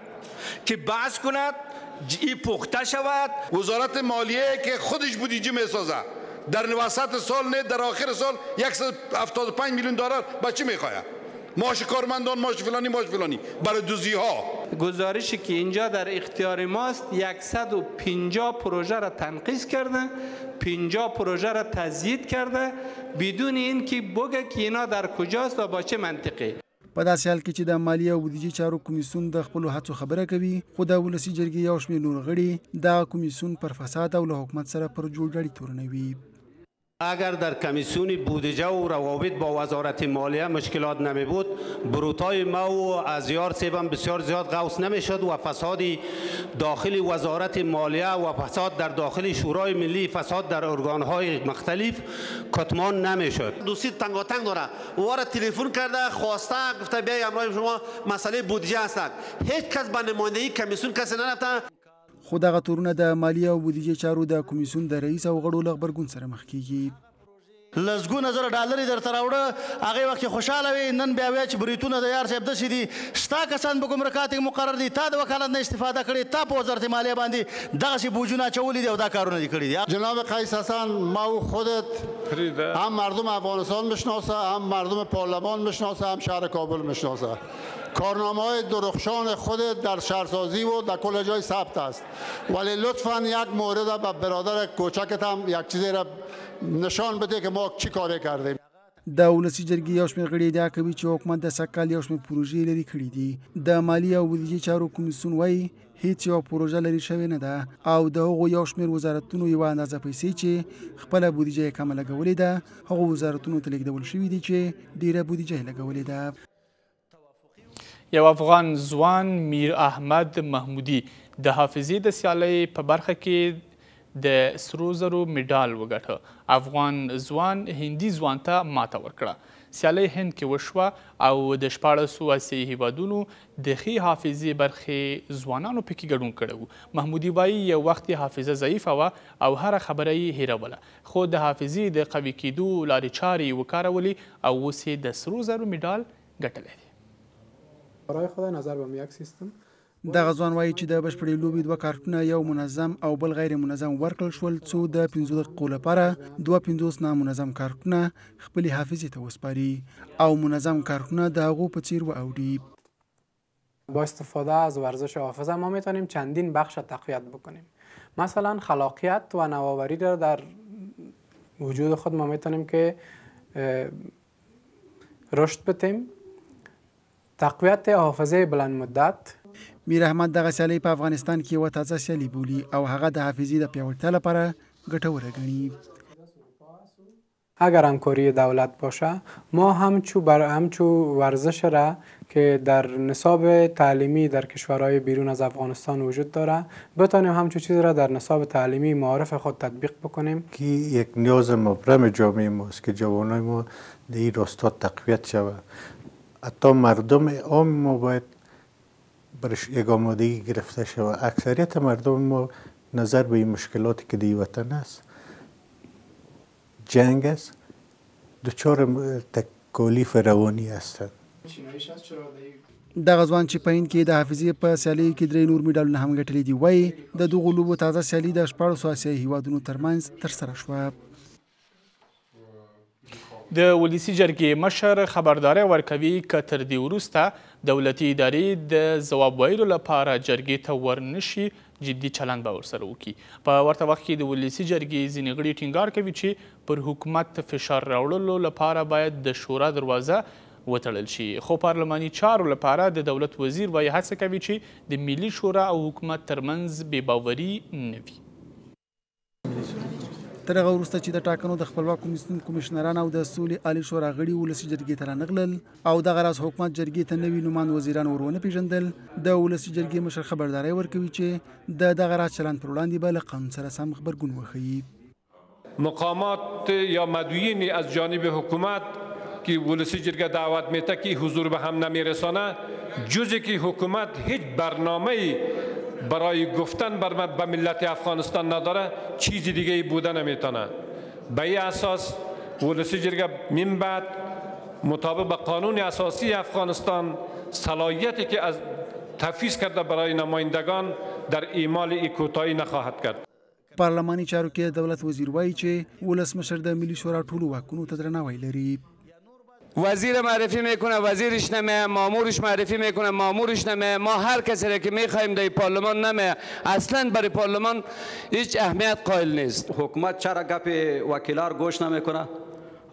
که بحث کند این پخته شود. وزارت مالیه که خودش بودجه میسازه در وسط سال نه در آخر سال 175 میلیون دلار با چی میخواد؟ معاش کارمندان، معاش فلانی برای دوزی ها. گزارشی که اینجا در اختیار ماست 150 پروژه را تنقیص کرده، 50 پروژه را تزیید کرده بدون اینکه بگه که اینا در کجاست و با چه منطقی. په داسې حال کې چې د مالیې او بودیجې چارو کمیسیون د خپلو هڅو خبره کوي، خو د ولسي جرګې یو شمېر نور غړي دغه کمیسیون پر فساد او له حکومت سره پر جوړجاړي تورنوي. اگر در کمیسیون بودجه و روابط با وزارت مالیه مشکلات نمی بود، بروتای ما و ازیار سیبم بسیار زیاد غوث نمی شد و فساد داخل وزارت مالیه و فساد در داخل شورای ملی، فساد در ارگانهای مختلف کتمان نمی شد. دوستی تنگاتنگ داره، واره تلفن کرده خواسته گفته بیای امروز شما مسئله بودجه هستند، هیچ کس به نمایندگی کمیسیون کسی نرفته. خو دغه تورونه د مالیې او بودیجې چارو د کمیسیون د رئیس او غړو له غبرګون سره مخ کیږي. لزګونه زره ډالر درته راوړه، هغه وخت خوشاله وي، نن بیا وایي چې بریتونه د یار صاحب داسې دي، شتا کسان په ګمرکات کې مقرر دي، تا د وکالت نه استفاده کړې، تا په وزارت مالیه باندې دغسې بوجونه اچولي دي او دا کارونه دي کړي دي. جناب قیس حسن، ما و خودت هم مردم افغانستان میشناسه، هم مردم پارلمان میشناسه، هم شهر کابل میشناسه. کارنامه‌های درخشان خودت در شهرسازی و در کل جای ثبت است، ولی لطفاً یک مورد به برادر کوچکت هم یک چیزی را نشان بده که ما چی کاری کردیم. د ولسي جرګې یو شمېر غړي ادعا کوي چې حکومت د سږ کال یو شمېر پروژې لرې کړي دي. د مالیې او بودیجې چارو کمیسیون وایي هیڅ یوه پروژه لرې شوې نه ده او د هغو یو شمېر وزارتونو یوه اندازه پیسې چې خپله بودیجه یې کمه لګولې ده، هغو وزارتونو ته لېږدول شوي دي چې ډېره بودیجه یې لګولې ده. یو افغان ځوان میر احمد محمودي د حافظې د سیالۍ په برخه کې د سرو زرو میډال وګټه. افغان ځوان هندي ځوان ته ماته ورکړه. سیالۍ هند کې وشوه او د 14 اسیایي هیوادونو د ښې حافظې برخې ځوانانو پکې ګډون کړی و. محمودي وایي یو وخت یې حافظه ضعیفه وه او هره خبره یې هیروله، خو د حافظې د قوي کېدو لارې چارې یې وکارولې او اوس یې د سرو زرو میډال ګټلی دی. برای خدای نظر به یک سیستم دغه ځوان وایي چې د بشپړې لوبې 2 کارتونه یو منظم او بل غیر منظم ورکړل شول، څو د 15 دقیقو لپاره 52 نامنظم کارتونه خپلې حافظې ته وسپاري او منظم کارتونه د هغو په څیر واوړي. با استفاده از ورزش حافظه ما میتونیم چندین بخش تقویت بکنیم. مثلا خلاقیت و نوآوری را در وجود خود ما میتونیم که رشد بدیم. تقویت حافظه بلند مدت. میر احمد دغه سیالۍ په افغانستان کې یوه تازه سیالي بولي او هغه د حافظې د پیاوړتیا لپاره ګټوره ګڼي. اگر همکاری دولت باشه ما همچو ورزش را که در نصاب تعلیمی در کشورهای بیرون از افغانستان وجود داره بتانیم همچو چیز را در نصاب تعلیمی معارف خود تطبیق بکنیم. که یک نیاز مبرم جامعه ماست که جوانای ما در این راستا تقویت شود. حتی مردم عام ما باید برش یک آمادگی گرفته شود. اکثریت مردم ما نظر به این مشکلاتی که در وطن است، جنگ است، دچار تکالیف روانی هستند. دغه ځوان چې په هند کې د حافظې په سیالۍ کې 3 نور میډالونه هم ګټلي دي وایي د دغو لوبو تازه سیالي د 14 آسیایي هیوادونو ترمنځ ترسره شوه. د ولسي جرګې مشر خبرداری ورکوي که تر دې وروسته دولتي ادارې د ځواب ویلو لپاره جرګې ته ورنشي جدي چلند به ورسره وکړي. په ورته وخت کې د ولسي جرګې ځینې غړي ټینګار کوي چې پر حکومت فشار راوړلو لپاره باید د شورا دروازه وتړل شي، خو پارلماني چارو لپاره د دولت وزیر وایي هڅه کوي چې د ملي شورا او حکومت ترمنځ بې باوري نه وي. تر هغه وروسته چې د ټاکنو د خپلواک کمیشنران او د سولې عالي شورا غړي ولسي جرګې ته رانغلل او دغه راز حکومت جرګې ته نوي نومان وزیران ور ونه پیژندل، د ولسي جرګې مشر خبرداری ورکوي چې د دغه راز چلند پر وړاندې به له قانون سره سم غبرګون وښیي. مقامات یا مدعوین از جانب حکومت که ولسی جرگه دعوت میده که حضور به هم نمیرسانه، جزی که حکومت هیچ برنامه‌ای برای گفتن به ملت افغانستان نداره، چیزی دیگه بوده نمیتونه. به این اساس ولسی جرگه من بعد مطابق به قانون اساسی افغانستان صلاحیتی که از تفویض کرده برای نمایندگان در اعمال این کوتاهی نخواهد کرد. پارلماني چارو کې دولت وزیر وایي چې ولسمشر د ملي شورا ټولو واکونو ته درناوی لري. وزیر معرفی میکنه وزیرش نمیه، مامورش معرفی میکنه مامورش نمیه، ما هر کسی را که میخوایم در پارلمان نمیه، اصلا برای پارلمان هیچ اهمیت قائل نیست. حکومت چرا گپ وکیلار گوش نمیکنه؟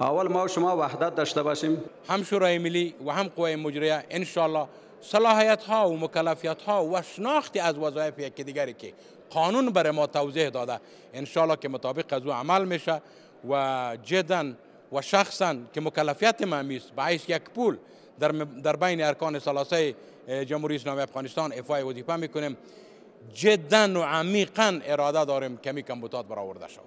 اول ما و شما وحدت داشته باشیم. هم شورای ملی و هم قوه مجریه انشالله صلاحیت ها و مکلفیت ها و شناختی از وظایف یکی دیگری که قانون برای ما توضیح داده انشالله که مطابق از او عمل میشه و جدا و شخصا که مکلفیت ما میست باعث یک پول در بین ارکان ثلاثه جمهوری اسلامی افغانستان افای وظیفه میکنیم. جدا و عمیقا اراده داریم کمی کمبودات برآورده شود.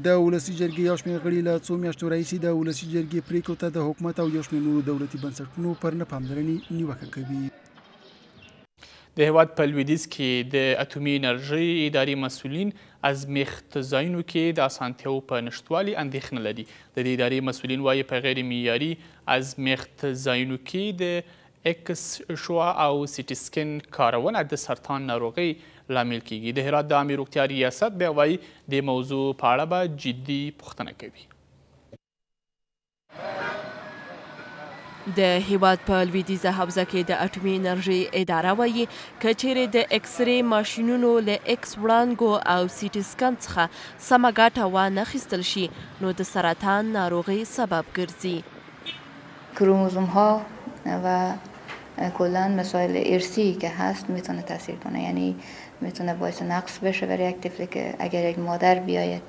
د ولسي جرګې یو شمېر غړي له څو میاشتو راهیسې د ولسي جرګې پریکړو ته د حکومت او یو شمېر نورو دولتي بنسټونو پر نه پاملرنې نیوکه کوي. د هیواد په لویدیځ کې د اټومي انرژۍ ادارې مسؤلین از میخت ځایونو کې د اسانتیاو په نشتوالي اندېښنه لري. د دې ادارې مسؤلین وایي په غیر معیاري از میخت ځایونو کې د اکس شوا او سیټي سکن کارونه د سرطان ناروغۍ لامل کیږي. د هرات د عامې روغتیا ریاست بیا وایي د موضوع په اړه به جدي پوښتنه کوي. د هیواد په لویدیځه حوزه کې د اټومي انرژۍ اداره وایي که چیرې د اکسرې ماشینونو له اکس وړانګو او سیټي سکن څخه سمه ګټه وانخیستل شي نو د سرطان ناروغۍ سبب ګرځي. کروموزوم ها و کلا مسائل ارثی که هست میتونه تاثیر کنه، یعنی میتونه باعث نقص بشه برای یک طفلی که اگر یک مادر بیاید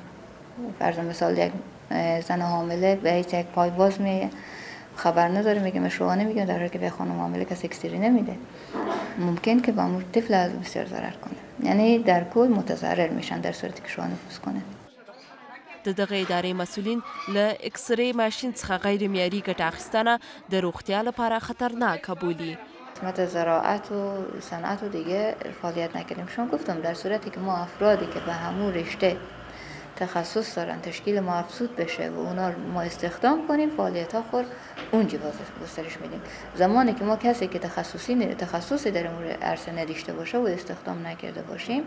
فرض مثال یک زن حامله به هیچ یک پای باز میه خبر نداره میگه من شوهر نمیگم، در حالی که به خانم حامله کسی اکسیری نمیده ممکن که با اون طفل از بسیار ضرر کنه، یعنی در کل متضرر میشن در صورتی که شوهر نفوذ کنه. د دغه ادارې مسؤلین له اکسرې ماشین څخه غیر معیاري ګټه اخیستنه د روغتیا لپاره خطرناکه بولي. قسمت زراعت و صنعت و دیگه فعالیت نکردیم. شما گفتم در صورتی که ما افرادی که به همون رشته تخصص دارن تشکیل ما افزود بشه و اونا ما استخدام کنیم فعالیت ها خور اونجا گسترش میدیم. زمانی که ما کسی که تخصصی در امور عرصه نداشته باشه و استخدام نکرده باشیم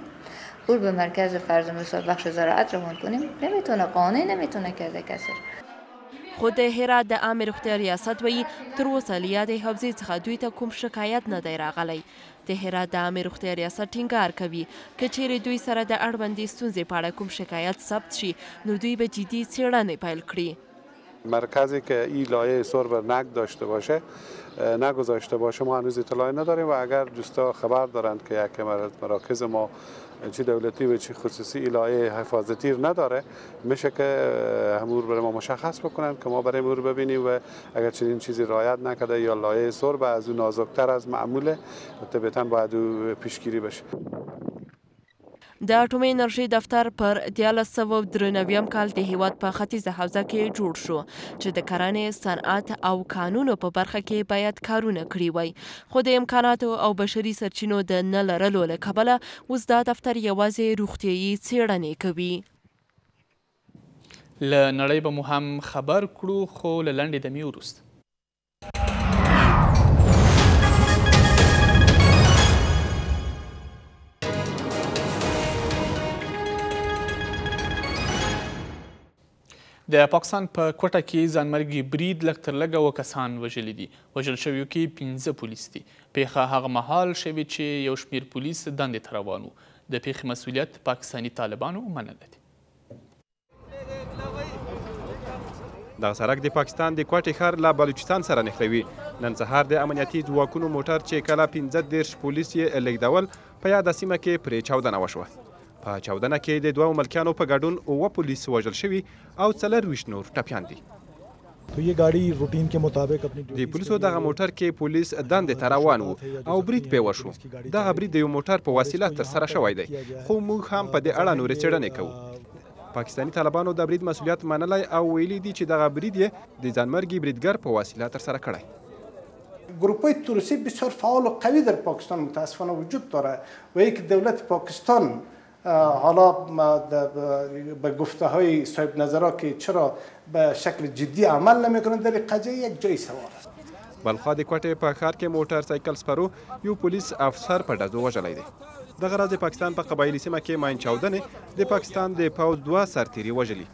او به مرکز فرض مثال بخش زراعت روان کنیم نمیتونه، قانع نمیتونه کرده کسی. خو د هرات د عامې روغتیا ریاست وایي تر اوسه له یادې حوزې څخه دوی ته کوم شکایت نه دی راغلی. د هرات د عامې روغتیا ریاست ټینګار کوي که چیرې دوی سره د اړوندې ستونزې په اړه کوم شکایت ثبت شي نو دوی به جدي څېړنې پیل کړي. مرکزی که این لایه سر بر نگذاشته باشه ما هنوز اطلاعی نداریم و اگر دوستا خبر دارند که یک مراکز ما چی دولتی و چی خصوصی لایه حفاظتی نداره میشه که امور برای ما مشخص بکنن که ما برای امور ببینیم و اگر چنین چیزی رعایت نکرده یا لایه سرب از اون نازکتر از معموله طبیعتاً باید او پیشگیری بشه. د اټومي انرژي دفتر پر 1993 کال د هیواد په ختیځه حوزه کې جوړ شو چې د کرنې، صنعت او کانونو په برخه کې باید کارونه کړي وای، خو د امکاناتو او بشري سرچینو د نه لرلو له کبله اوس دا دفتر یوازې روغتیایي څېړنې کوي. له نړۍ به مو هم خبر کړو خو له لنډې دمې وروسته. د پاکستان په کوټه کې ځانمرګي برید لږ تر لږه 7 کسان وژلي دي. وژل شویو کې 15 پولیس دي. پیښه هغه مهال شوې چې یو شمېر پولیس دندې ته روان وو. د پیښې مسؤلیت پاکستاني طالبانو منلی دی. دغه سړک د پاکستان د کوټې ښار له بلوچستان سره نښلوي. نن سهار د امنیتي ځواکونو موټر چې کله 15 پولیس یې لیږدول په یاده سیمه کې پرې چاودنه وشوه. په چاودنه کې د 2 ملکیانو په ګډون 9 پولیس وژل شوي او 24 نور ټپیان دي. د پولیسو دغه موټر کې پولیس دندې ته روان وو او برید پې وشو. دغه برید د یو موټر په وسیله ترسره شوی دی خو موږ هم په دې اړه نورې څېړنې کوو. پاکستاني طالبانو د برید مسؤلیت منلی او ویلي دي چې دغه برید یې د ځانمرګي بریدګر په وسیله ترسره کړی. گروه‌های توریستی بسیار فعال و قوی در پاکستان متاسفانه وجود داره و یک دولت پاکستان حالا به گفته های صاحب نظرها که چرا به شکل جدی عمل نمیکنند در قضیه یک جای سوال است. بلخوا د کوټې په ښار کې موټر سایکل سپرو یو پولیس افسر په ډزو وژلی دی. دغه راز د پاکستان په قبایلي سیمه کې ماین چاودنې د پاکستان د پوځ 2 سرتیري وژلي.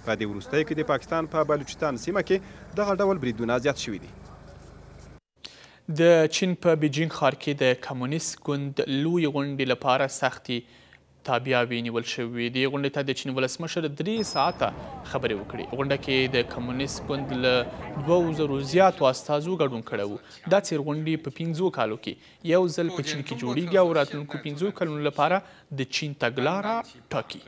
په دې وروستیو کې د پاکستان په بلوچستان سیمه کې دغه ډول بریدونه زیات شوي دي. د چین په بیجینګ ښار کې د کمونیست ګوند لویې غونډې لپاره سختې تابعاوې نیول شوې. دې غونډې ته د چین ولسمشر 3 ساعته خبرې وکړې. غونډه کې د کمونیست ګوند له 2000 زیاتو استازو ګډون کړی و. دا څېر غونډې په 5 کالو کې یو ځل په چین کې جوړیږي او راتلونکو 5 کلونو لپاره د چین تګلاره ټاکي.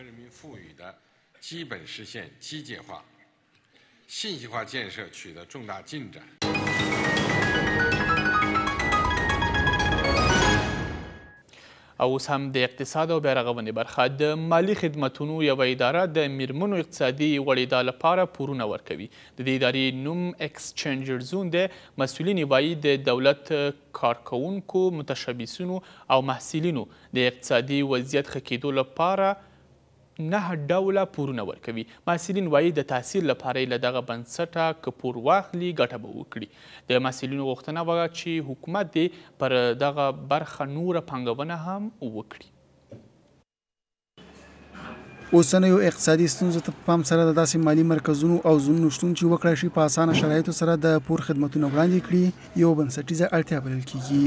او اوس هم د اقتصاد او بیارغونې برخه. د مالي خدمتونو یوه اداره د میرمنو اقتصادي غوړېدا لپاره پورونه ورکوي. د دې ادارې نوم ایکسچینجر زون دی. مسؤلین وایي د دولت کارکوونکو، متشبثینو او محصلینو د اقتصادي وضعیت ښه کېدو لپاره 9 ډوله پورونه ورکوي. محصلین وایي د تحصیل لپاره له دغه بنسټه که پور واخلي ګټه به وکړي. د محصلینو غوښتنه وه چې حکومت دې پر دغه برخه نوره پانګونه هم وکړي. اوسنیو اقتصادي ستونزو ته په پام سره د داسې مالي مرکزونو او زونونو شتون چې وکړای شي په اسانه شرایطو سره د پور خدمتونه وړاندې کړي یو بنسټیزه اړتیا بلل کیږي.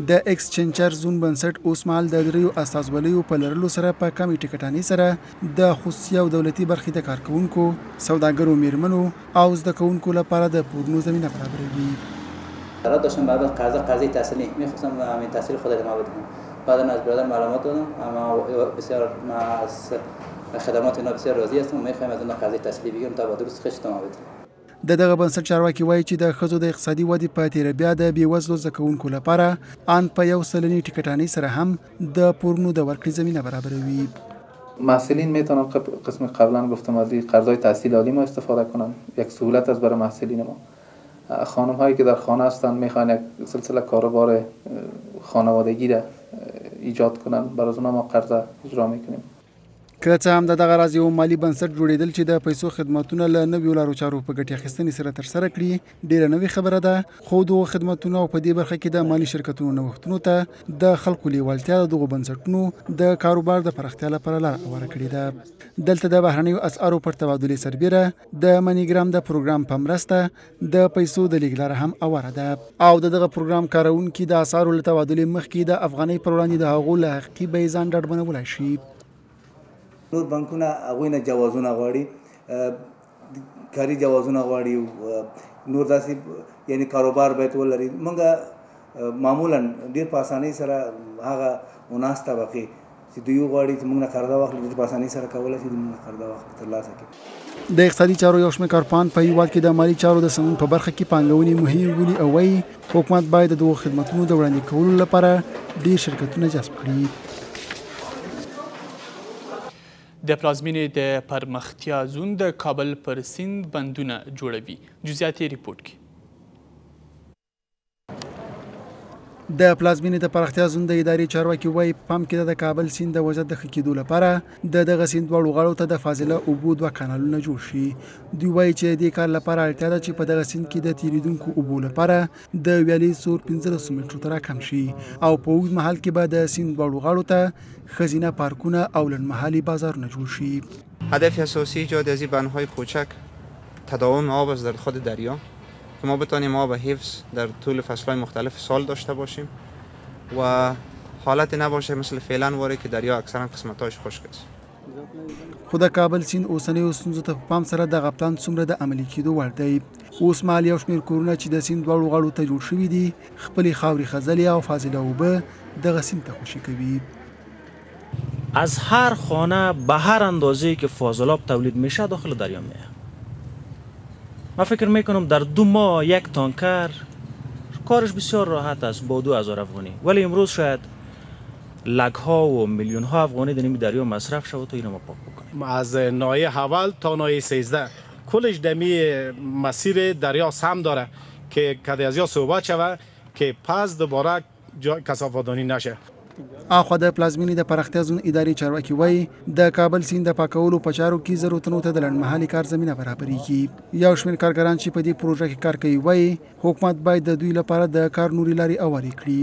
د ایکسچینجر زون بنسټ اوس مهال د 3 استازولیو په لرلو سره په کمې ټکټانۍ سره د خصوصي او دولتي برخې د کارکوونکو، سوداګرو، میرمنو او زده کوونکو لپاره د پورونو زمینه برابروي. قرار داشتم بعد از قضیه تحصیلی می‌خواستم همین تحصیل خود ادامه بدم. بعد از برادر معلومات دادم اما بسیار از خدمات اینا بسیار راضی هستم و می‌خوایم از اون قضیه تحصیلی بگیرم تا با درست خش ادامه بدم. د دغه بنسټ چارواکي وایي چې د ښځو د اقتصادي ودې په تیره بیا د بېوزلو زده کوونکو لپاره ان په 1 سلنې ټکټانۍ سره هم د پورونو د ورکړې زمینه برابروي. محصلین میتونن قسم قبلا گفتم از قرضای تحصیل عالی ما استفاده کنن. یک سهولت است برای محصلین ما. خانم هایی که در خانه هستند میخوان یک سلسله کاروبار خانوادگی را ایجاد کنن، برای اونها ما قرض اجرا میکنیم. که څه هم د دغه راز یو مالي بنسټ جوړېدل چې د پیسو خدمتونه له نویو لارو چارو په ګټې اخیستنې سره ترسره کړي ډېره نوې خبره ده، خو دغو خدمتونو او په دې برخه کې د مالي شرکتونو نوښتونو ته د خلکو لیوالتیا د دغو بنسټونو د کاروبار د پراختیا لپاره لاره هواره کړې ده. دلته د بهرنیو اسعارو پر تبادلې سربیره د منیګرام د پروګرام په مرسته د پیسو د لیږد لاره هم هواره ده او د دغه پروګرام کارونکي د اسعارو له تبادلې مخکې د افغانۍ پر وړاندې د هغو له حقیقي بیې ځان ډاډمنولی شي. نور بانکونه هغوی نه جوازونه غواړي. کاري جوازونه غواړي نور داسې یعنی کاروبار باید ولري. موږ معمولا ډېر په اسانۍ سره هغه مناس طبقې چې دوی غواړي چې موږ نه قرضه واخلي ډېر په اسانۍ سره کولی شي موږ نه قرضه واخلي ترلاسه کړي. د اقتصادي چارو یو شمېر کارپوهان په هیواد کې د مالي چارو د سمون په برخه کې پانګونې مهمې بولي او وایي حکومت باید د دغو خدمتونو د وړاندې کولو لپاره ډېر شرکتونه جذب کړي. د پلازمینې د پرمختیا زون د کابل پر سیند بندونه جوړوي. جزئیات یې ریپورټ کې. د پلازمینې د پراختیا زون د ادارې چارواکي وایي پام کې د کابل سیند د وضعیت د ښه کېدو لپاره د دغه سیند دواړو غاړو ته د فاضله اوبو 2 کانالونه جوړ شي. دوی وایي چې د دې کار لپاره اړتیا ده چې په دغه سیند کې د تیریدونکو اوبو لپاره د ویالې سور 1500 مترو ته راکم شي او په اوږد مهال کې به د سیند دواړو غاړو ته ښځینه پارکونه او لنډمهالي بازارونه جوړ شي. هدف اساسی ایجاد از این بندهای کوچک تداوم آب از در خود دریا که ما بتانیم آب حفظ در طول فصلهای مختلف سال داشته باشیم و حالت نباشه مثل فعلا واره که دریا اکثرا قسمتاش خشک است. خو د کابل سیند اوسنیو ستونزو ته په پام سره دغه پلان څومره د عملي کېدو وړ دی. اوس مهال یو شمېر کورونه چې د سیند دواړو غاړو ته جوړ شوي دي خپلې خاورې خزلې او فاضله اوبه دغه سیند ته خوشي کوي. از هر خانه به هر اندازه‌ای که فاضلاب تولید میشه داخل دریا میه. من فکر میکنم در 2 ماه یک تانکر کارش بسیار راحت است با 2000 افغانی، ولی امروز شاید لگ‌ها و میلیون‌ها افغانی در این دریا مصرف شود تا اینو ما پاک بکنیم. از ناحیه اول تا ناحیه 13 کلش دمی مسیر دریا سم داره که کدیازیا صحبت شود که پس دوباره کثافاتدانی نشه. اخوا د پلازمینې د پراختیا زون ادارې چارواکي وایي د کابل سیند د پاکولو په چارو کې زرو تنو ته د لنډمهالي کار زمینه برابرېږي. یو شمېر کارګران چې په دې پروژه کې کار کوي وایي حکومت باید د دوی لپاره د کار نوري لارې هوارې کړي.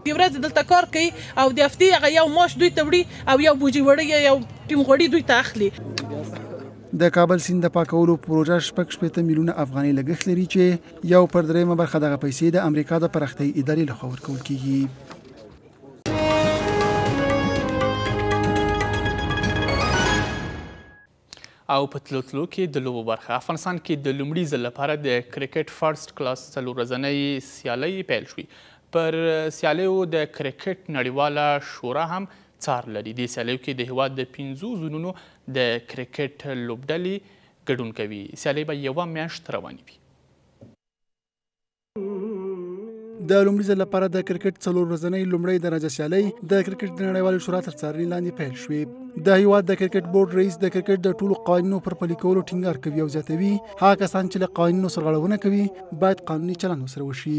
د ورځې دلته کار کوي او د هفتې هغه یو معاش دوی ته وړي او یو بوجي وړي یو ټیم غوړي دوی ته اخلي. د کابل سیند د پاکولو پروژه 6 میلیونه افغانۍ لګښت لري چې یو پر 3 برخه دغه پیسې د امریکا د پراختیایي ادارې لخوا ورکول کیږي. او په تلو تلو کې د لوبو برخه افغانستان کې د لومړي ځل لپاره د کرکټ فرست کلاس 4 ورځنۍ سیالۍ پیل شوې. پر سیالیو د کرکټ نړیواله شورا هم څار لري. د سیالیو کې د هیواد د 5 زونونو د کرکټ لوبډلې ګډون کوي. سیالۍ به یوه میاشت روانې وي. د لومړي ځل لپاره د کرکټ 4 ورځنۍ لومړۍ درجه سیالۍ د کرکټ د نړیوالې شورا تر څارنې لاندې پیل شوې. د هیواد د کرکټ بورډ رئیس د کرکټ د ټولو قوانینو پر پلي کولو ټینګار کوي او زیاتوي هغه کسان چې له قوانینو سرغړونه کوي باید قانوني چلند ورسره وشي.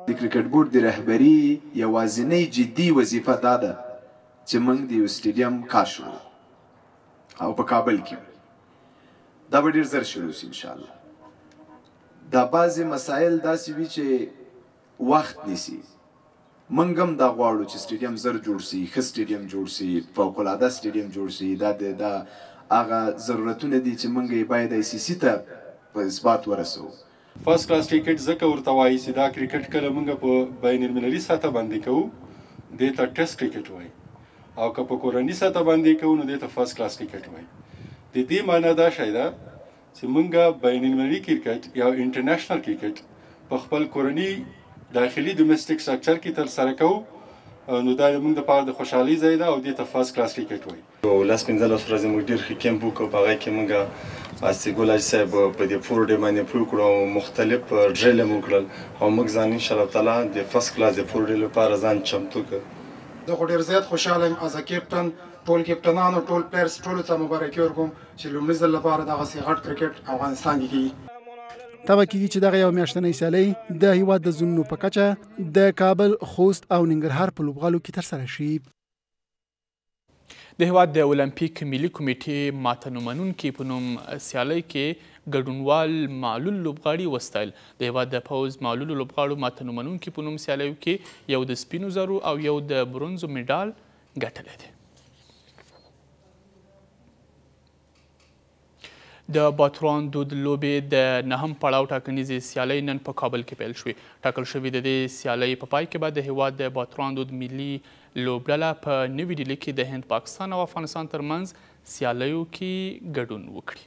د کرکټ بورډ د رهبري یوازینۍ جدي وظیفه دا ده چې موږ د یو سټیډیم کار شروع او په کابل کې دا به ډېر زر شروع شي انشاءالله. دا بعضې مسایل داسې وي چې وخت نیسي. موږ هم دا غواړو چې سټیډیم زر جوړ سي، ښه سټیډیم جوړ سي، فوقالعاده سټیډیم جوړ سي. دا هغه ضرورتونه دي چې موږ یې باید ICC ته په اثبات ورسوو. فرست کلاس کرکټ ځکه ورته وایي چې دا کرکټ کله موږ په بین المللي سطح باندې کوو دې ته ټیسټ کرکټ وایي او که په کورني سطح باندې کوو نو دې ته فرست کلاس کرکټ وایي. د دې معنی دا شی ده چې موږ بین المللي کرکټ یا انټرنیشنل کرکټ په خپل کورني داخلي ډومېسټک سټرکچر کې ترسره کوو نو دا موږ دپاره د خوشحالۍ ځای ده او دې ته فرست کلاس کرکټ وایي. 15 ورځې موږ ډېر ښه کیمپ وکړو په هغه کې موږ اسیګول حاجي صاحب په دې فور ډې باندې پوه کړو او مختلف ډریل یې مو کړل او موږ ځان انشاءالله تعالی د فرست کلاس د فور ډې لپاره ځان چمتو کړ. زه خو ډېر زیات خوشحاله یم از کیپټن ټول کیپټنانو ټول پلیرز ټولو ته مبارکي ورکوم چې لومړي ځل لپاره دغسې غټ کرکټ افغانستان کې کېږي. تبه کېږي چې دغه یو میاشتنۍ سیالۍ د هیواد د زونونو په کچه د کابل، خوست او ننګرهار په لوبغالو کې ترسره شي. د هیواد د اولمپیک ملي کمیټې ماتنو منونکي په نوم سیالۍ کې ګډونوال معلول لوبغاړي وستایل. د هیواد د پوځ معلولو لوبغاړو ماتنو منونکي په نوم سیالیو کې یو د سپینو زرو او یو د برونزو میډال ګټلی دی. د باتروان دود لوبې د 9م پړاو ټاکنیزې سیالۍ نن په کابل کې پیل شوې. ټاکل شوي د دې سیالۍ په پای کې به د هیواد د باتروان دود ملي لوبډله په نوي ډیلي کې د هند پاکستان او افغانستان ترمنځ سیالیو کې ګډون وکړي.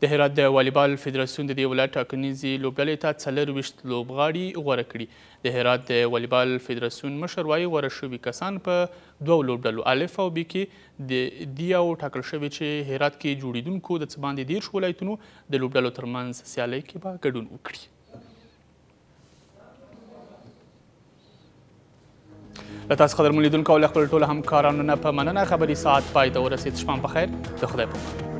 د هرات د والیبال فدراسیون د دې ولایت ټاکنیزې لوبډلې ته 24 لوبغاړي غوره کړي. د هرات د والیبال فدراسیون مشر وایي غوره شوي کسان په 2 لوبډلو الف او ب کې دي او ټاکل شوي چې هرات کې جوړېدونکو د څه باندې 30 ولایتونو د لوبډلو ترمنځ سیالۍ کې به ګډون وکړي. له تاسو قدرمن لیدونکو او له خپلو ټولو همکارانو نه په مننه خبري ساعت پای ته ورسېد. شپه په خیر. د خدای په امان.